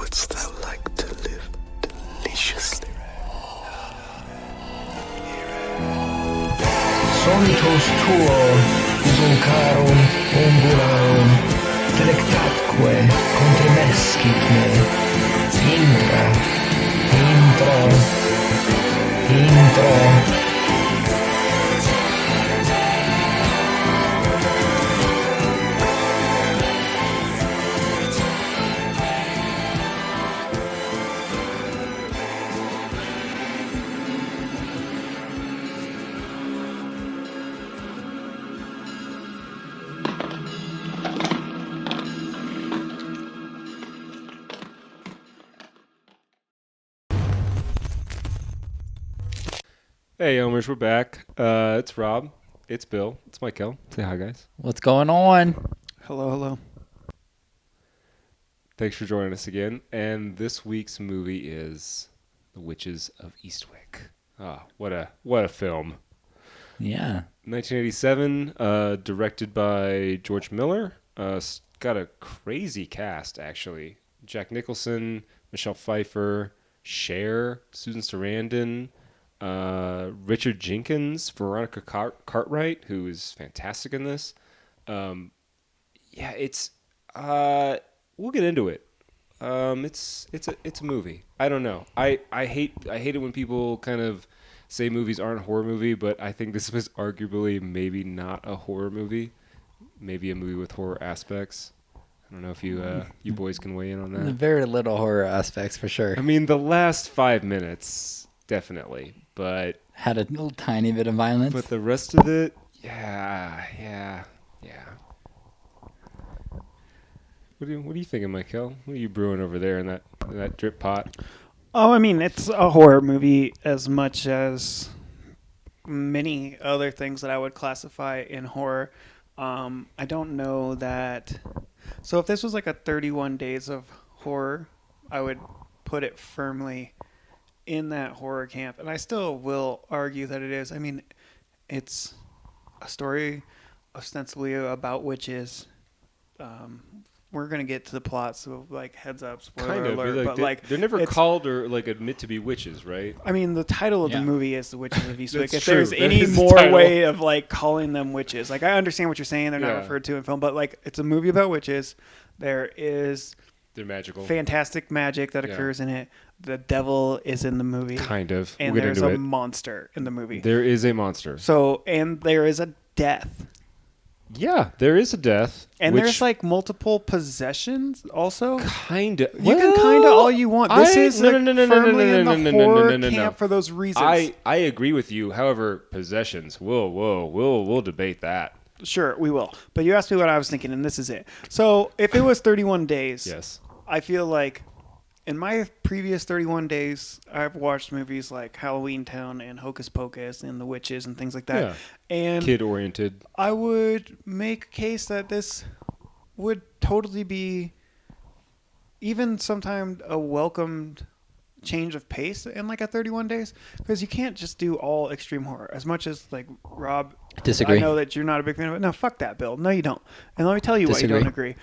wouldst thou like to live deliciously? Solitus tuo, usuncarum, ungularum, delectatque contremescit me. Intra, intro. Hey, Omers, we're back. It's Rob. It's Bill. It's Michael. Say hi, guys. What's going on? Hello. Thanks for joining us again. And this week's movie is The Witches of Eastwick. Ah, what a film. Yeah. 1987, directed by George Miller. Got a crazy cast, actually. Jack Nicholson, Michelle Pfeiffer, Cher, Susan Sarandon, Richard Jenkins, Veronica Cartwright, who is fantastic in this. It's we'll get into it. It's a movie. I don't know. I hate it when people kind of say movies aren't a horror movie, but I think this was arguably maybe not a horror movie, maybe a movie with horror aspects. I don't know if you boys can weigh in on that. Very little horror aspects for sure. I mean, the last 5 minutes definitely, but Had a little tiny bit of violence. But the rest of it, yeah. What are you thinking, Michael? What are you brewing over there in that drip pot? Oh, I mean, it's a horror movie as much as many other things that I would classify in horror. I don't know that. So if this was like a 31 Days of Horror, I would put it firmly in that horror camp. And I still will argue that it is. I mean, it's a story ostensibly about witches. We're going to get to the plot, so like heads up, spoiler alert. But they're never called or like admit to be witches, right? I mean, the title of the movie is The Witches of Eastwick. If true. there's That any is the more title. way of like calling them witches, like I understand what you're saying, they're not referred to in film, but like it's a movie about witches. There is They're magical. fantastic magic that occurs in it. The devil is in the movie, Kind of. and We'll get there's into a it. monster in the movie. There is a monster. So, and there is a death. Yeah, there is a death. And which there's like multiple possessions also. kind of. You can kind of all you want. This is firmly in the horror camp for those reasons. I agree with you. However, possessions. We'll debate that. Sure, we will. But you asked me what I was thinking, and this is it. So if it was 31 days, Yes. I feel like in my previous 31 days, I've watched movies like Halloween Town and Hocus Pocus and The Witches and things like that. Yeah. And Kid-oriented. I would make a case that this would totally be even sometimes a welcomed change of pace in like a 31 days, because you can't just do all extreme horror. As much as like Rob, Disagree. I know that you're not a big fan of it. No, fuck that, Bill. No, you don't. And let me tell you why you Disagree. don't agree.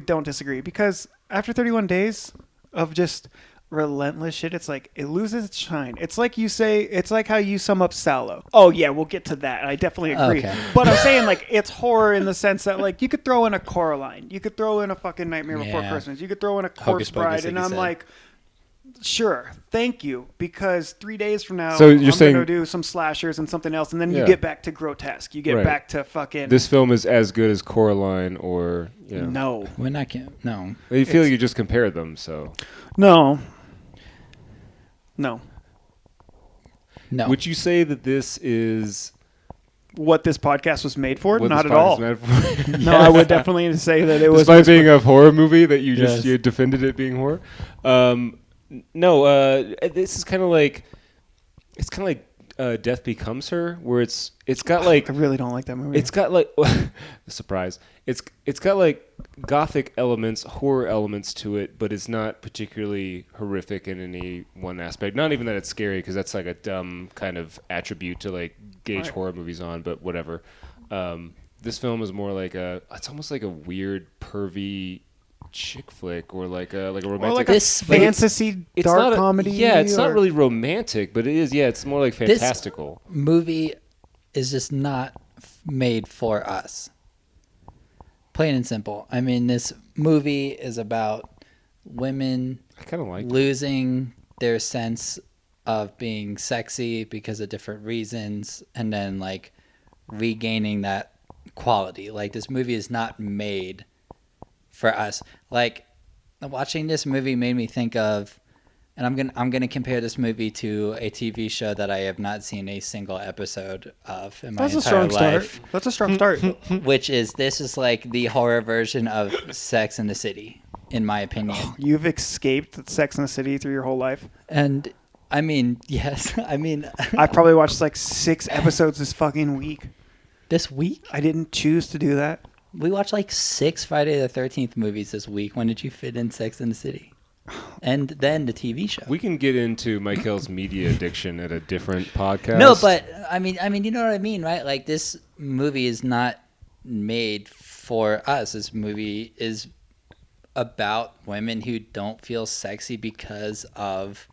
Don't disagree, because after 31 days of just relentless shit, it's like it loses its shine. It's like you say, it's like how you sum up Sallow. Oh yeah, we'll get to that. I definitely agree. Okay. But I'm saying like it's horror in the sense that like you could throw in a Coraline, you could throw in a fucking Nightmare Before Yeah. Christmas, you could throw in a Corpse Hocus Pocus, Bride, like and you I'm said. like, sure, thank you, because 3 days from now So you're I'm saying- gonna do some slashers and something else, and then you Yeah. get back to grotesque. You get Right. back to fucking This film is as good as Coraline or no. We're not. No. You feel you just compared them, so. No. No. Would you say that this is What this podcast was made for? what Not this at all. podcast is meant for? No, I would definitely say that it was. Despite being a horror movie, that you just Yes. you defended it being horror. This is kind of like Death Becomes Her, where it's got like I really don't like that movie. it's got like surprise. It's got like gothic elements, horror elements to it, but it's not particularly horrific in any one aspect. Not even that it's scary, because that's like a dumb kind of attribute to like gauge horror movies on. But whatever. This film is more like it's almost like a weird pervy chick flick or like a Or romantic. like This- a fantasy it's dark not comedy. Yeah, it's not or- really romantic, but it is. Yeah, it's more like This- fantastical. Movie is just not made for us. Plain and simple. I mean, this movie is about women I kind of like. losing their sense of being sexy because of different reasons, and then like regaining that quality. Like, this movie is not made for us. Like, watching this movie made me think of, and I'm gonna compare this movie to a TV show that I have not seen a single episode of in my That's a entire strong start. life, That's a strong start. which is this is like the horror version of Sex and the City, in my opinion. You've escaped Sex and the City through your whole life. And I mean, yes, I mean, I've probably watched like 6 episodes this fucking week. this week I didn't choose to do that. we watched like 6 Friday the 13th movies this week. When did you fit in Sex and the City? And then the TV show. We can get into Michael's media addiction at a different podcast. No, but I mean, you know what I mean, right? Like, this movie is not made for us. This movie is about women who don't feel sexy because of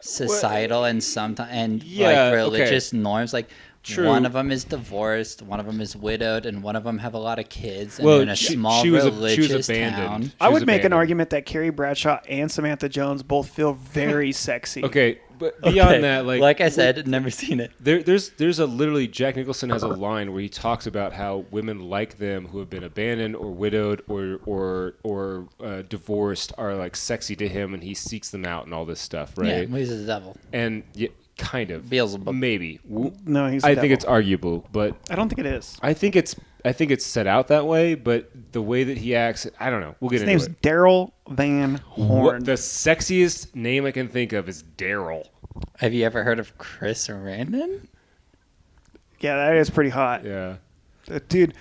societal and sometimes Yeah, like religious norms. Like, True. one of them is divorced, one of them is widowed, and one of them have a lot of kids. And Well, they're in a small religious abandoned. town. She I was would make an abandoned. argument that Carrie Bradshaw and Samantha Jones both feel very sexy. Okay, but beyond Okay, that, like I said, never seen it. there's a literally Jack Nicholson has a line where he talks about how women like them who have been abandoned or widowed or divorced are like sexy to him, and he seeks them out and all this stuff, Yeah, right? he's the devil. And yeah, kind of Beelzebub. maybe. No, he's. the I think devil. it's arguable, but I don't think it is. I think it's set out that way. But the way that he acts, I don't know. We'll get His into name's it. Daryl Van Horn. What, the sexiest name I can think of is Daryl. Have you ever heard of Chris Sarandon? Yeah, that is pretty hot. Yeah. Dude,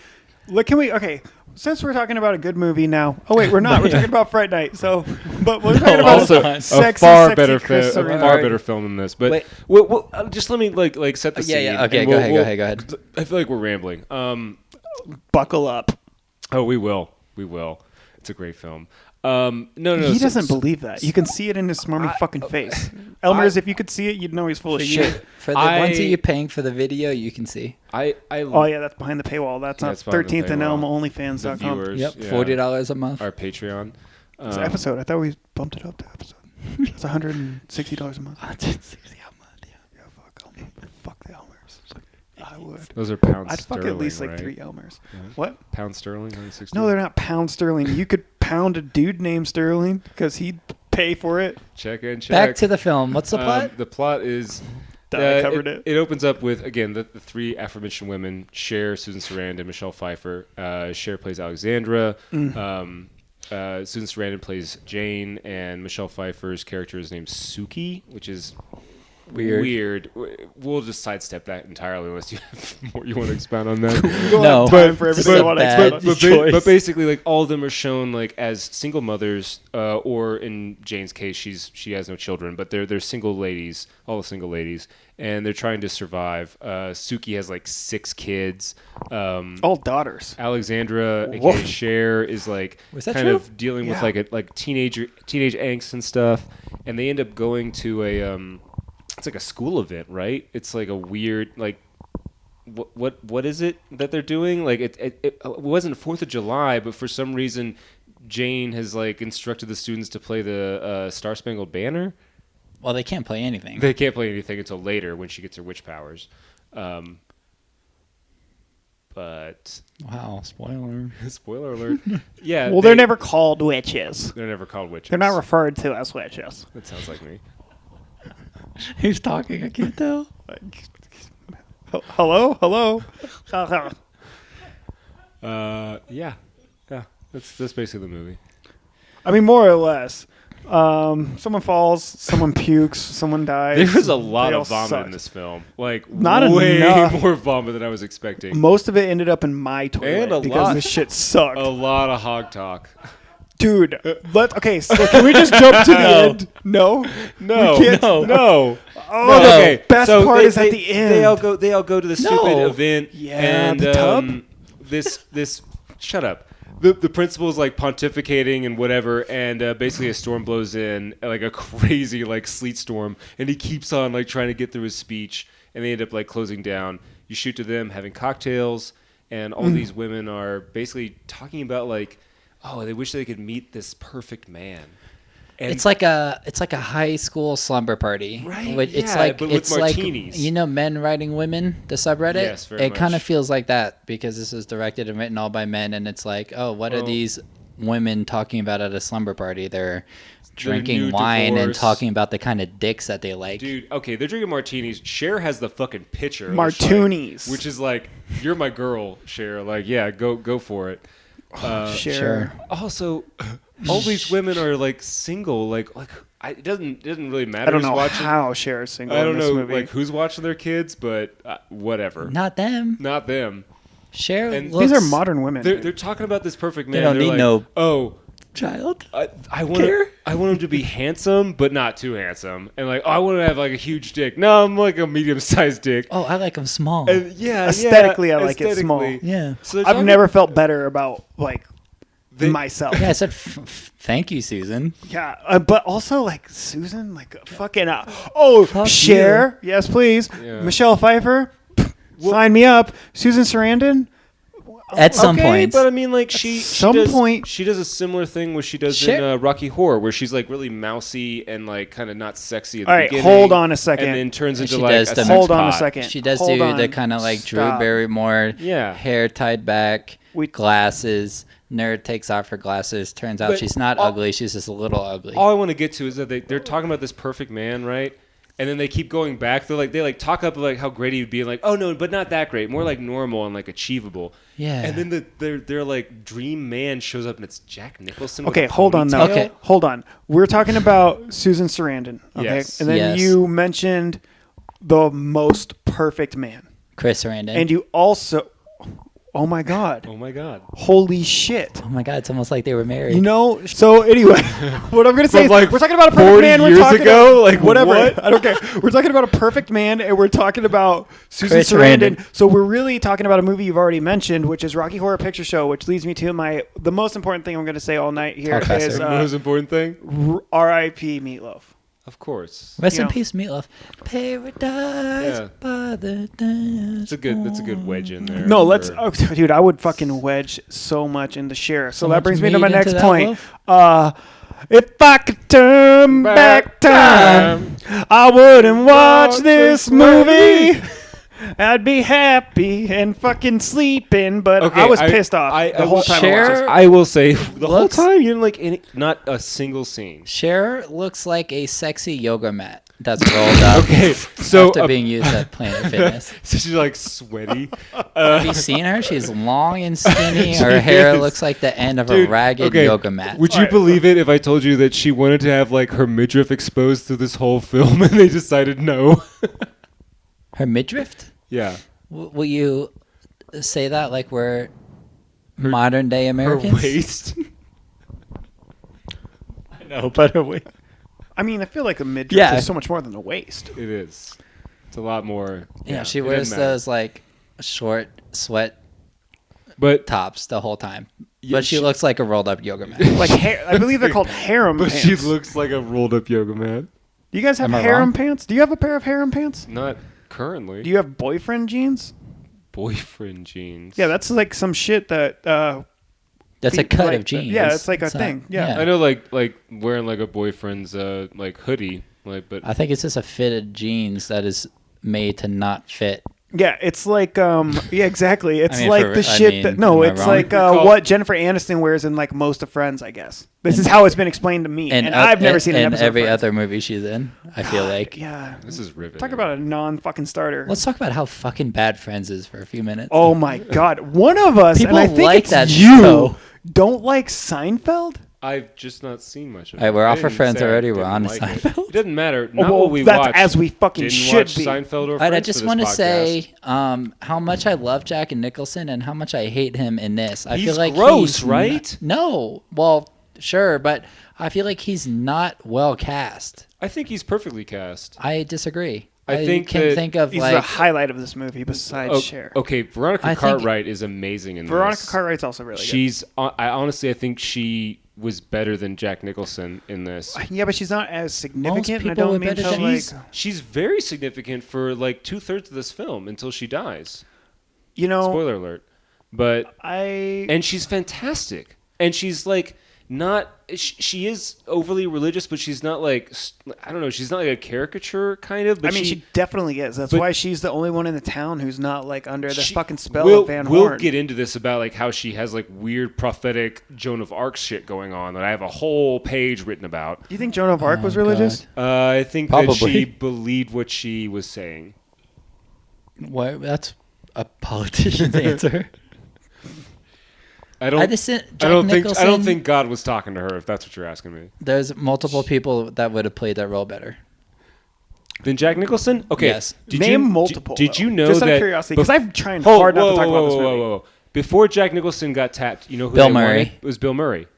look, can we? Okay, since we're talking about a good movie now. Oh wait, we're not. We're talking about Fright Night. So, but we're talking about Also, a a sexy, far sexy better Chris film, Sarandon. far better film than this. But Wait. just let me like set the scene. yeah. Okay, and go ahead. I feel like we're rambling. Buckle up. Oh, we will. It's a great film. No. He so- doesn't so- believe that. You can see it in his smarmy fucking face. Elmer's, if you could see it, you'd know he's full of shit. For the ones that you're paying for the video, you can see. Oh yeah, that's behind the paywall. That's Yeah, on it's behind the 13th and paywall. Elm The OnlyFans.com. viewers. Yep, yeah, $40 a month. Our Patreon. It's an episode. I thought we bumped it up to episode. It's $160 a month. $160 a month. Yeah. Yeah, fuck the Elmers. I would. Those are pounds I'd fuck sterling, at least like right? 3 Elmers. Yeah. What? Pound sterling, 160. No, they're not pound sterling. You could pound a dude named Sterling because he'd pay for it. Check in, check. Back to the film. What's the plot? The plot is. I covered it. It opens up with, again, the 3 aforementioned women: Cher, Susan Sarandon, Michelle Pfeiffer. Cher plays Alexandra. Susan Sarandon plays Jane, and Michelle Pfeiffer's character is named Suki, which is weird. We'll just sidestep that entirely unless you have more you want to expound on that. No, time for everything I want to bad explain. But basically, like, all of them are shown like as single mothers, or in Jane's case, she has no children, but they're single ladies, all the single ladies, and they're trying to survive. Suki has like 6 kids. All daughters. Alexandra, Whoa. aka Cher, is like Was that kind true? of dealing with Yeah. like teenage angst and stuff, and they end up going to a it's like a school event, right? It's like a weird like what is it that they're doing? Like it wasn't 4th of July, but for some reason Jane has like instructed the students to play the Star Spangled Banner. Well, they can't play anything. They can't play anything until later when she gets her witch powers. But Wow, spoiler. spoiler alert. Yeah. Well, they're never called witches. They're never called witches. They're not referred to as witches. That sounds like me. Who's talking? I can't tell. Hello? Yeah. That's basically the movie. I mean, more or less. Someone falls, someone pukes, someone dies. There was a lot They all of vomit sucked. in this film. Like, Not way enough. more vomit than I was expecting. Most of it ended up in my toilet And a because lot- this shit sucked. A lot of hog talk. Dude, okay, so can we just jump to the end? No? No, We can't- no. Oh, Okay, the best so part they- is at they- the end. They all go to the stupid No. event. Yeah, and the tub? this shut up. the principal's like pontificating and whatever, and basically a storm blows in, like a crazy like sleet storm, and he keeps on like trying to get through his speech, and they end up like closing down. You shoot to them having cocktails, and all these women are basically talking about like, oh, they wish they could meet this perfect man. And It's like a high school slumber party, Right, It's yeah, like but with it's like martinis. men writing women. The subreddit, Yes, very it kind much. of feels like that because this is directed and written all by men, and it's like, oh, what are Well- these women talking about at a slumber party? They're drinking new wine and divorce. talking about the kind of dicks that they like. Dude, okay, they're drinking martinis. Cher has the fucking pitcher. Martinis. Which is like, you're my girl, Cher. Like, yeah, go for it. Sure. Also, all these women are like single. It doesn't really matter. I don't who's know watching. how Cher is single I don't in this know movie. like who's watching their kids, but whatever. Not them. Not them. Cher And looks, These are modern women. They're talking about this perfect man. don't They're need like, no oh. child. I want him to be handsome, but not too handsome. And like, oh, I want to have like a huge dick. No, I'm like a medium-sized dick. Oh, I like them small. And yeah, Aesthetically, I like it small. Yeah. So they're I've talking- never felt better about like myself. Yeah, I said, thank you, Susan. Yeah, but also like Susan, like fucking Fuck Cher, yes please. Yeah. Michelle Pfeiffer, sign me up. Susan Sarandon, At some okay, point. but I mean, like she does a similar thing where she does Cher- in Rocky Horror, where she's like really mousy and like kind of not sexy at the All right, beginning. hold on a second. And then turns into She like does a the- sex hold on a pot. second. She does Hold do on. the kind of like Drew Stop. Barrymore, Yeah. hair tied back, We- glasses. Nerd takes off her glasses. Turns out But she's not all- ugly. She's just a little ugly. All I want to get to is that they're talking about this perfect man, right? And then they keep going back. They talk up like how great he would be, and like, oh no, but not that great, more like normal and like achievable. Yeah. And then their like dream man shows up, and it's Jack Nicholson. with Okay, a hold on though. ponytail. Okay. Hold on. We're talking about Susan Sarandon. Okay, Yes. and then Yes. you mentioned the most perfect man, Chris Sarandon. and you also, oh my god, Oh my god. holy shit. oh my God, it's almost like they were married. You know, so anyway, what I'm gonna say is, like we're talking about a perfect 40 man. We're years talking ago? about, Like, whatever. what? I don't care. We're talking about a perfect man, and we're talking about Susan Chris Sarandon. Sarandon. So we're really talking about a movie you've already mentioned, which is Rocky Horror Picture Show. Which leads me to the most important thing I'm going to say all night here Talk faster. is The most important thing, R.I.P. Meatloaf. of course. Rest you in know. peace, Meatloaf. Paradise Yeah. by the dance. That's a good wedge in there. No, let's, for- dude. I would fucking wedge so much into Cher. So that much brings me to meat my into next that point. loaf? If I could turn back time, I wouldn't watch this movie. I'd be happy and fucking sleeping, but Okay, I was pissed off the whole time. I watched Cher- this. I will say the whole Looks- time you didn't like not a single scene. Cher looks like a sexy yoga mat that's rolled up Okay, so after being used at Planet Fitness. so she's like sweaty. Have you seen her? She's long and skinny. She Her hair is. looks like the end of Dude, a ragged okay, yoga mat. Would you Alright. believe it if I told you that she wanted to have like her midriff exposed through this whole film, and they decided no? Her midriff? Yeah, Will you say that like we're modern day Americans? her waist. No, but I mean, I feel like a midriff Yeah. is so much more than a waist. It is. It's a lot more. Yeah, she it doesn't wears matter. those like short sweat But tops the whole time. Yeah, But she she- looks like a rolled up yoga mat. Like I believe they're called harem but pants. she looks like a rolled up yoga mat. Do you guys have Am I harem wrong? pants? Do you have a pair of harem pants? Not currently. Do you have boyfriend jeans? Boyfriend jeans. Yeah, that's like some shit that. That's a pe- cut like, of jeans. yeah, it's like a It's not- thing. Yeah. I know, like wearing like a boyfriend's like hoodie, like but I think it's just a fitted jeans that is made to not fit. Yeah, it's like yeah, exactly. It's mean, like for- the I shit mean, that no, am I it's wrong? like Call- what Jennifer Aniston wears in like most of Friends, I guess. This is how it's been explained to me, and I've never seen an and episode. every of Friends. other movie she's in. I feel like. Yeah, this is riveting. talk about a non-fucking starter. Let's talk about how fucking bad Friends is for a few minutes. Oh my god, one of us, People and I think like it's that you, show. don't like Seinfeld. I've just not seen much of it. All right, we're I off for didn't Friends say I already. We're didn't on to like it. Seinfeld. It doesn't matter. Not well, what we that's watched. as we fucking Didn't should watch be. Seinfeld or All right, Friends I just for want to this say podcast. how much I love Jack and Nicholson and how much I hate him in this. I He's feel like gross, he's right? No, well, sure, but I feel like he's not well cast. I think he's perfectly cast. I disagree. I think can that think of He's like the highlight of this movie besides Cher. Okay, Veronica I think- Cartwright is amazing in Veronica this. Cartwright's also really I think she was better than Jack Nicholson in this. good. Yeah, but she's not as significant. And I people were don't mean better to than- like. She's very significant for like 2/3 of this film until she dies. You know, Spoiler alert. But I and she's fantastic, and she's like not. She is overly religious, but she's not like I don't know. She's not like a caricature kind of. But mean, she definitely is. That's but- why she's the only one in the town who's not like under the she- fucking spell we'll, of Van We'll Horn. get into this about like how she has like weird prophetic Joan of Arc shit going on that I have a whole page written about. Do you think Joan of Arc was Oh, religious? God. I think that Probably. she believed what she was saying. what? That's a politician's answer. I don't. I just Jack I don't Nicholson, think God was talking to her. If that's what you're asking me. there's multiple people that would have played that role better. Then Jack Nicholson. Okay. Yes. Name multiple. Did though. you know Just that? out of curiosity, because I'm trying Whoa, hard not whoa, to talk whoa, about this whoa, movie. whoa, whoa. Before Jack Nicholson got tapped, you know who Bill they Murray. wanted? It was Bill Murray.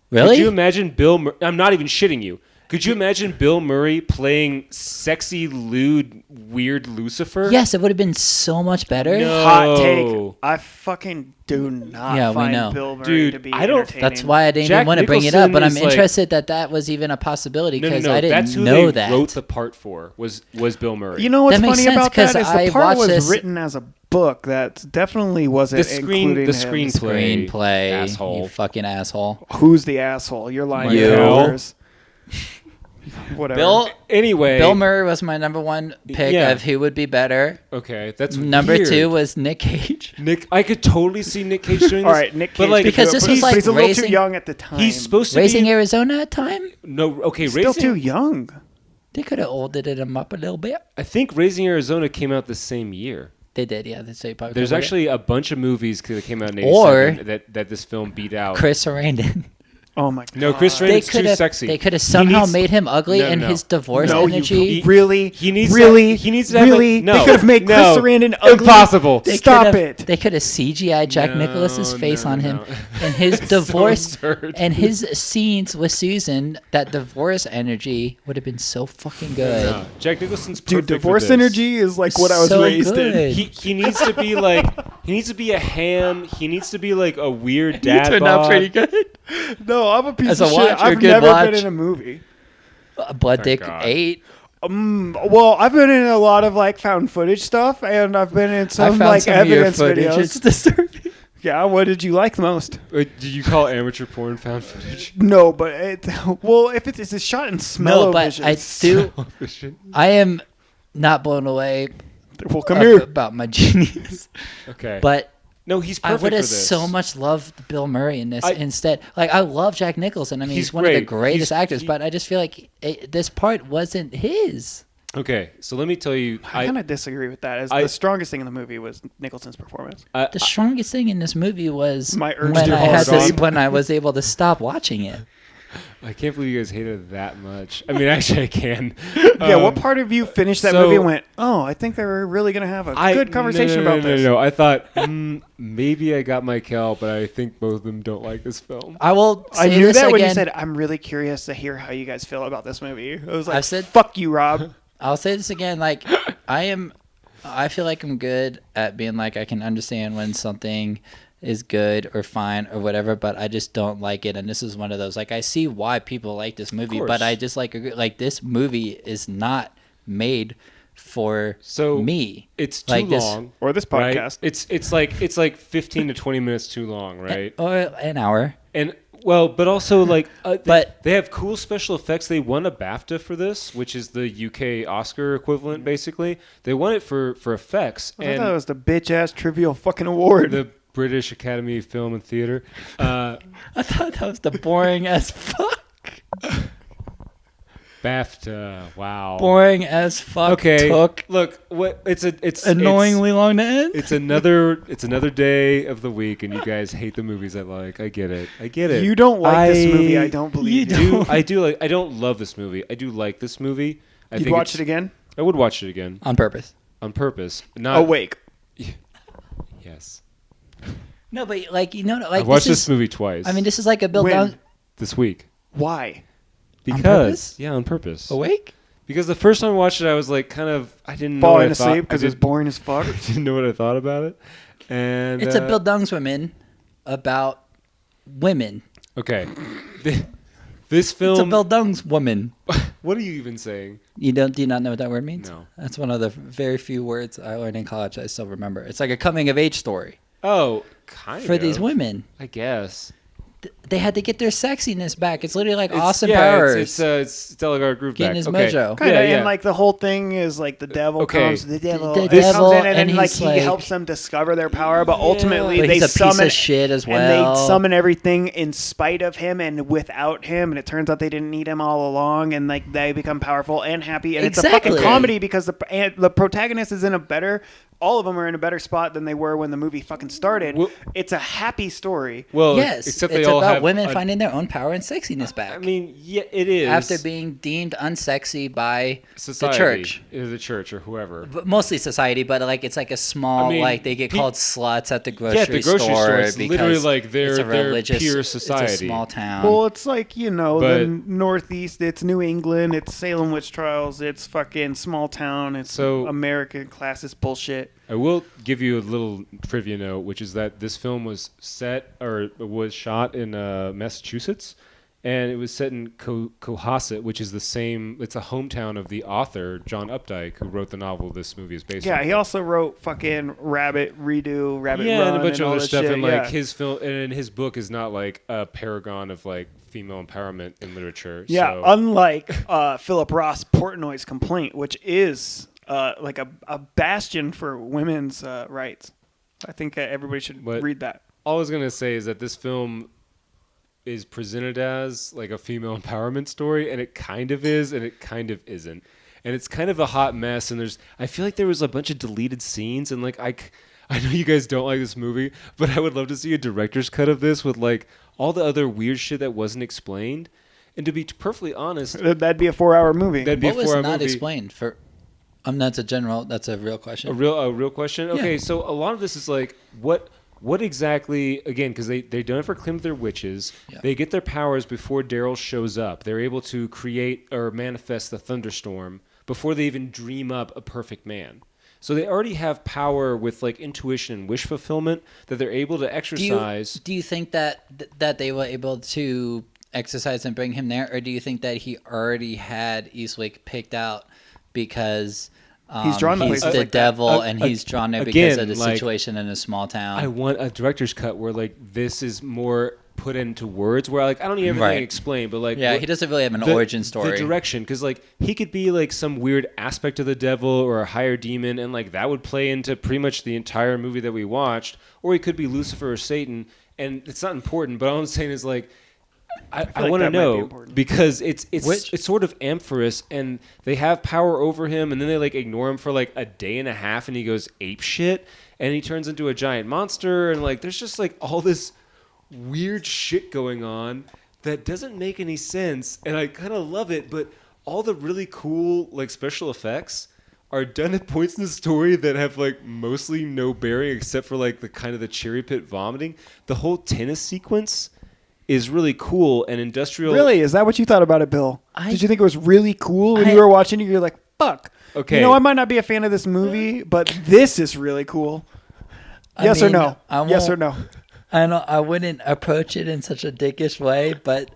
Really? Could you imagine Bill? I'm not even shitting you. Could you imagine Bill Murray playing sexy, lewd, weird Lucifer? Yes, it would have been so much better. No. Hot take. I fucking do not Yeah, we find know. Bill Murray Dude, to be I don't- entertaining. That's why I didn't Jack even want to bring it up, Nicholson but I'm is like- interested that was even a possibility No, because no. I didn't That's who know they that. wrote the part for. Was Bill Murray? You know what's That makes funny sense, about that 'cause is I the part watched was this- written as a book that definitely wasn't the including him. screenplay. Screenplay, asshole. you fucking asshole. Who's the asshole? You're lying. You. to your viewers. Whatever. Anyway, Bill Murray was my number one pick Yeah. of who would be better. Okay, that's Number weird. 2 was Nick Cage. Nick. I could totally see Nick Cage doing this. All right, Nick Cage. but like, Because could do it, this but was he's, like but he's a little too raising- young at the time. he's supposed to Raising be. Arizona at time, No, okay, Still Raising. too young. they could have olded him up a little bit. I think Raising Arizona came out the same year. They did, yeah. They say probably There's actually a bunch of movies that came out in Or- '87 that this film beat out. Chris Sarandon. Oh my god. No, Chris They Sarandon's could too have sexy. They could have somehow needs- made him ugly, No, and no. his divorce No, energy. you really, he needs to really, have- he needs to have, really. like- no, they could have made Chris no. Sarandon ugly. Impossible. They Stop could have- it. They could have CGI Jack No, Nicholas's face no, on him, no. and his It's so divorce absurd. and his scenes with Susan. That divorce energy would have been so fucking good. No, Jack Nicholson's Dude, perfect for divorce this. energy is like what I was So raised in. good. He needs to be like he needs to be a ham. He needs to be like a weird dad bod. good. No, I'm a piece As of a shit. watcher, I've good never watch. been in a movie. Blood Thank Dick God. 8. Well, I've been in a lot of like found footage stuff, and I've been in I some found like some of your evidence footage. videos. It's disturbing. Yeah, what did you like the most? Wait, did you call amateur porn found footage? No, but if it's shot in No, smell-o-vision. but I do. I am not blown away Well, come here. about my genius, Okay. but no, he's I perfect would for have this. so much loved Bill Murray in this I- instead. Like, I love Jack Nicholson. I mean, He's he's one of the great. greatest He's- actors, but I just feel like this part wasn't his. Okay, so let me tell you. I kind of disagree with that. I- The strongest thing in the movie was Nicholson's performance. The strongest thing in this movie was My urge when to I had fall asleep. when I was able to stop watching it. I can't believe you guys hated it that much. I mean, actually, I can. Yeah, what part of you finished that so- movie and went, oh, I think they were really going to have a good conversation about this? No, I thought maybe I got my Cal, but I think both of them don't like this film. I will say I knew this that again. when you said, I'm really curious to hear how you guys feel about this movie. I was like, I've said- fuck you, Rob. I'll say this again. Like, I feel like I'm good at being like, I can understand when something is good or fine or whatever, but I just don't like it. And this is one of those. Like, I see why people like this movie, course. but I just agree, like, this movie is not made for So, me. It's too Like this- long. Or this right? podcast. It's like 15 to 20 minutes too long, right? Or an hour. And well, but also like, But- they have cool special effects. They won a BAFTA for this, which is the UK Oscar equivalent, basically. They won it for effects, I thought that and was the bitch-ass trivial fucking award. the British Academy of Film and Theatre. I thought that was the boring as fuck. BAFTA. Wow. Boring as fuck. Okay. Took Look, what it's annoyingly long to end. It's another day of the week, and you guys hate the movies I like. I get it. You don't like this movie, I don't believe you. I do like. I don't love this movie. I do like this movie. You'd watch it again? I would watch it again On purpose. on purpose. Not Awake. Yes. No, but like, you know, I like watched this this is, movie twice. I mean, this is like a Bill When? Down this week Why? because purpose? yeah, on purpose. awake. Because the first time I watched it, I was like, I didn't know Falling what I thought. asleep because it's boring as fuck. I didn't know what I thought about it. And It's a Bill Dung's Women about women. Okay. This film. It's a Bill Dung's woman. What are you even saying? Do you not know what that word means? No. That's one of the very few words I learned in college I still remember. It's like a coming of age story Oh, kind for of. these women. I guess. They had to get their sexiness back. It's literally like It's- Austin yeah, Powers. It's Delegate Groove Getting back. his Okay. mojo. Kind of, Yeah, yeah. and like the whole thing is like the devil Okay. comes, the devil, The comes devil, in, and and then like he's he like- helps them discover their power, but ultimately But they he's a piece summon of shit as and well. they summon everything in spite of him and without him, and it turns out they didn't need him all along, and like they become powerful and happy, and it's a Exactly. fucking comedy because the protagonist is in a better. All of them are in a better spot than they were when the movie fucking started. Well- It's a happy story. Well, Yes, except it's they all about have women a- finding their own power and sexiness back. I mean, yeah, it is. after being deemed unsexy by Society, the church. the church or whoever. But mostly society, but like it's like a small, I mean, like they get called sluts at the grocery Yeah, at the grocery store, it's because literally like it's their a religious, peer It's society. a small town. Well, it's like, the But- Northeast, it's New England, it's Salem witch trials, it's fucking small town, it's So- American classist bullshit. I will give you a little trivia note, which is that this film was shot in Massachusetts, and it was set in Cohasset, which is it's a hometown of the author, John Updike, who wrote the novel this movie is based on. Yeah, he also wrote fucking Rabbit Run, and a bunch of all other this stuff, shit, and like yeah. his film, and his book is not like a paragon of like female empowerment in literature. Yeah, so. unlike Philip Ross' Portnoy's Complaint, which is like a bastion for women's rights. I think everybody should But- read that. All I was gonna say is that this film is presented as like a female empowerment story, and it kind of is, and it kind of isn't, and it's kind of a hot mess. And I feel like there was a bunch of deleted scenes, and like I know you guys don't like this movie, but I would love to see a director's cut of this with like all the other weird shit that wasn't explained. And to be perfectly honest, That'd be a 4-hour movie. that'd be what a was 4-hour not movie. explained for? That's a real question. A real question. Okay, so a lot of this is like what exactly, again, because they don't ever claim that they're witches. Yeah. They get their powers before Daryl shows up. They're able to create or manifest the thunderstorm before they even dream up a perfect man. So they already have power with like intuition and wish fulfillment that they're able to exercise. Do you think that they were able to exercise and bring him there, or do you think that he already had Eastwick picked out because He's drawn to he's places the like that. devil and he's drawn there because of the like, situation in a small town? I want a director's cut where like this is more put into words where like I don't need everything Right. explained, but like Yeah, what- he doesn't really have an origin story. The direction, because like he could be like some weird aspect of the devil or a higher demon, and like that would play into pretty much the entire movie that we watched. Or he could be Lucifer or Satan, and it's not important. But all I'm saying is like I like want to that might be know important. because it's Which- sort of amorphous, and they have power over him, and then they like ignore him for like a day and a half, and he goes ape shit, and he turns into a giant monster, and like there's just like all this weird shit going on that doesn't make any sense, and I kind of love it, but all the really cool like special effects are done at points in the story that have like mostly no bearing except for like the kind of the cherry pit vomiting. The whole tennis sequence is really cool and industrial. Really? Is that what you thought about it, Bill? I- Did you think it was really cool when I- you were watching it? You're like, fuck. Okay. I might not be a fan of this movie, but this is really cool. Yes or mean, no? I Yes or won't- no? I wouldn't approach it in such a dickish way, but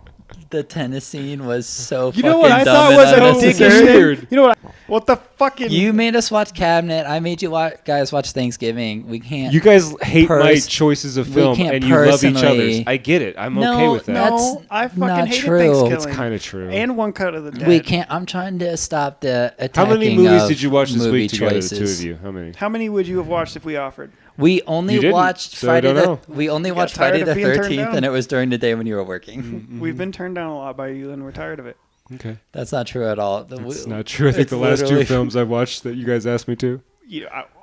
the tennis scene was so You fucking know what I dumb thought and was a unnecessary. dickish Weird. thing? You know what the fucking... You made us watch Cabinet. I made you guys watch Thanksgiving. We can't. You guys hate my Pers- choices of we film, can't and you love each personally- other's. I get it. I'm No, okay with that. no. No, That's I fucking not hated true. Thanksgiving. It's kind of true. And One Cut of the Dead. We can't. I'm trying to stop the attacking. How many movies of did you watch this movie week together, choices. the two of you? How many? How many would you have watched if we offered? We only You didn't, watched so I Friday don't the. know. We only got watched tired Friday of the being turned 13th, down. and it was during the day when you were working. We've been turned down a lot by you, and we're tired of it. Okay. That's not true at all. It's not true. I think it's the last two literally- films I've watched that you guys asked me to.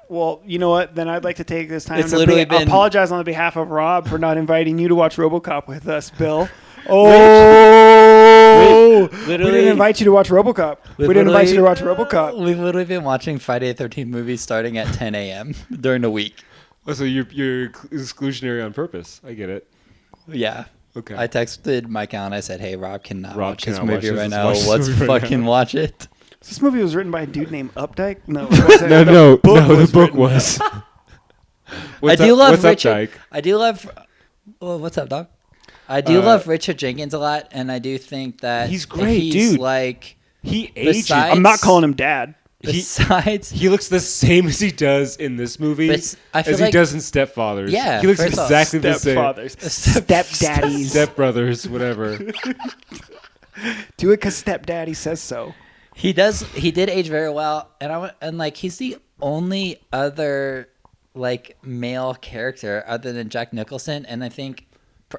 Well, you know what? Then I'd like to take this time It's to literally been- apologize on behalf of Rob for not inviting you to watch RoboCop with us, Bill. We Literally, didn't invite you to watch RoboCop. We didn't invite you to watch RoboCop. We've literally been watching Friday the 13th movies starting at 10 a.m. during the week. Oh, so you're exclusionary on purpose. I get it. Yeah. Okay. I texted Mike out and I said, "Hey, Rob cannot Rob watch this cannot watch movie this. right Let's now. watch this Let's movie right fucking watch it." This movie was written by a dude named Updike. No, it wasn't. No, book the was book written was. I do love what's Richard. Up, Dyke? I do love. Well, what's up, dog? I do love Richard Jenkins a lot, and I do think that He's great, he's dude. like He ages. Besides- I'm not calling him dad. besides. He looks the same as he does in this movie But I feel as he like- does in Stepfathers. Yeah, he looks first off, exactly the same. Stepfathers, stepdaddies. Stepbrothers, whatever. Do it because stepdaddy says so. He does. He did age very well, and like he's the only other like male character other than Jack Nicholson, and I think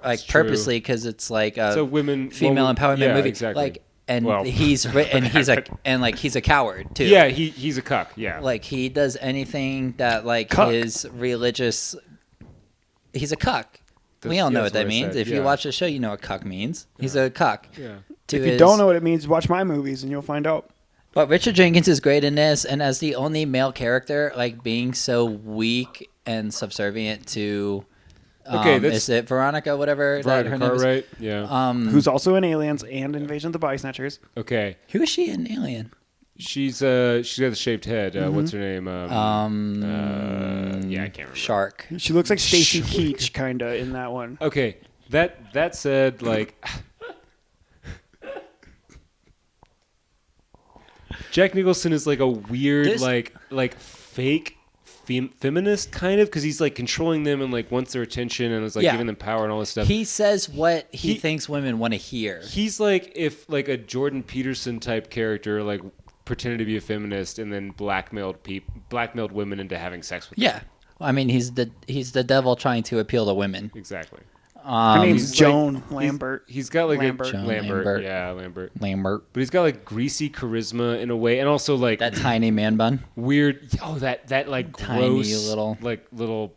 like It's true. purposely because it's like a So women, female empowerment yeah, movie. exactly. Like, and Well, he's a coward too. Yeah, he's a cuck. Yeah, Like he does anything that like Cuck. his religious. He's a cuck. We That's- all know yeah, what that's that what I means. said, If you yeah. watch the show, you know what cuck means. He's a cuck. yeah. To If you his- don't know what it means, watch my movies and you'll find out. But Richard Jenkins is great in this, and as the only male character, like being so weak and subservient to, Okay, that's- is it Veronica, whatever that Veronica her name is? Cartwright. Yeah. Who's also in Aliens and Invasion of the Body Snatchers. Okay. Who is she in Alien? She's got the shaved head. What's her name? Yeah, I can't remember. Shark. She looks like Stacy Keach, kind of, in that one. Okay. That said, like, Jack Nicholson is like a weird, This- like fake feminist kind of, because he's like controlling them and like wants their attention and is like Yeah. giving them power and all this stuff. He says what he He- thinks women want to hear. He's like if like a Jordan Peterson type character like pretended to be a feminist and then blackmailed women into having sex with them. Yeah. I mean, he's the devil trying to appeal to women. Exactly. Her name's he's Joan like- Lambert. He's got like Lambert. a Joan Lambert. Lambert. Yeah, Lambert. Lambert. But he's got like greasy charisma in a way, and also like That tiny man bun. weird. Oh, that like Tiny gross little- ponytail.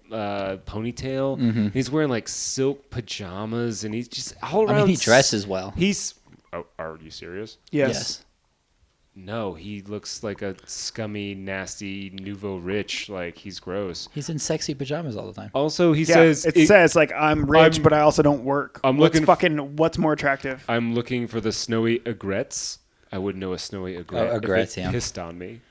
Mm-hmm. He's wearing like silk pajamas, and he's just all around. I mean, he dresses well. He's. Oh, are you serious? Yes. No, he looks like a scummy, nasty nouveau rich. Like he's gross. He's in sexy pajamas all the time. Also, he Yeah, says it says, like, I'm rich, I'm- but I also don't work. I'm what's looking what's more attractive? I'm looking for the snowy aigrettes. I wouldn't know a snowy aigrette. if aigrettes, it yeah. pissed on me.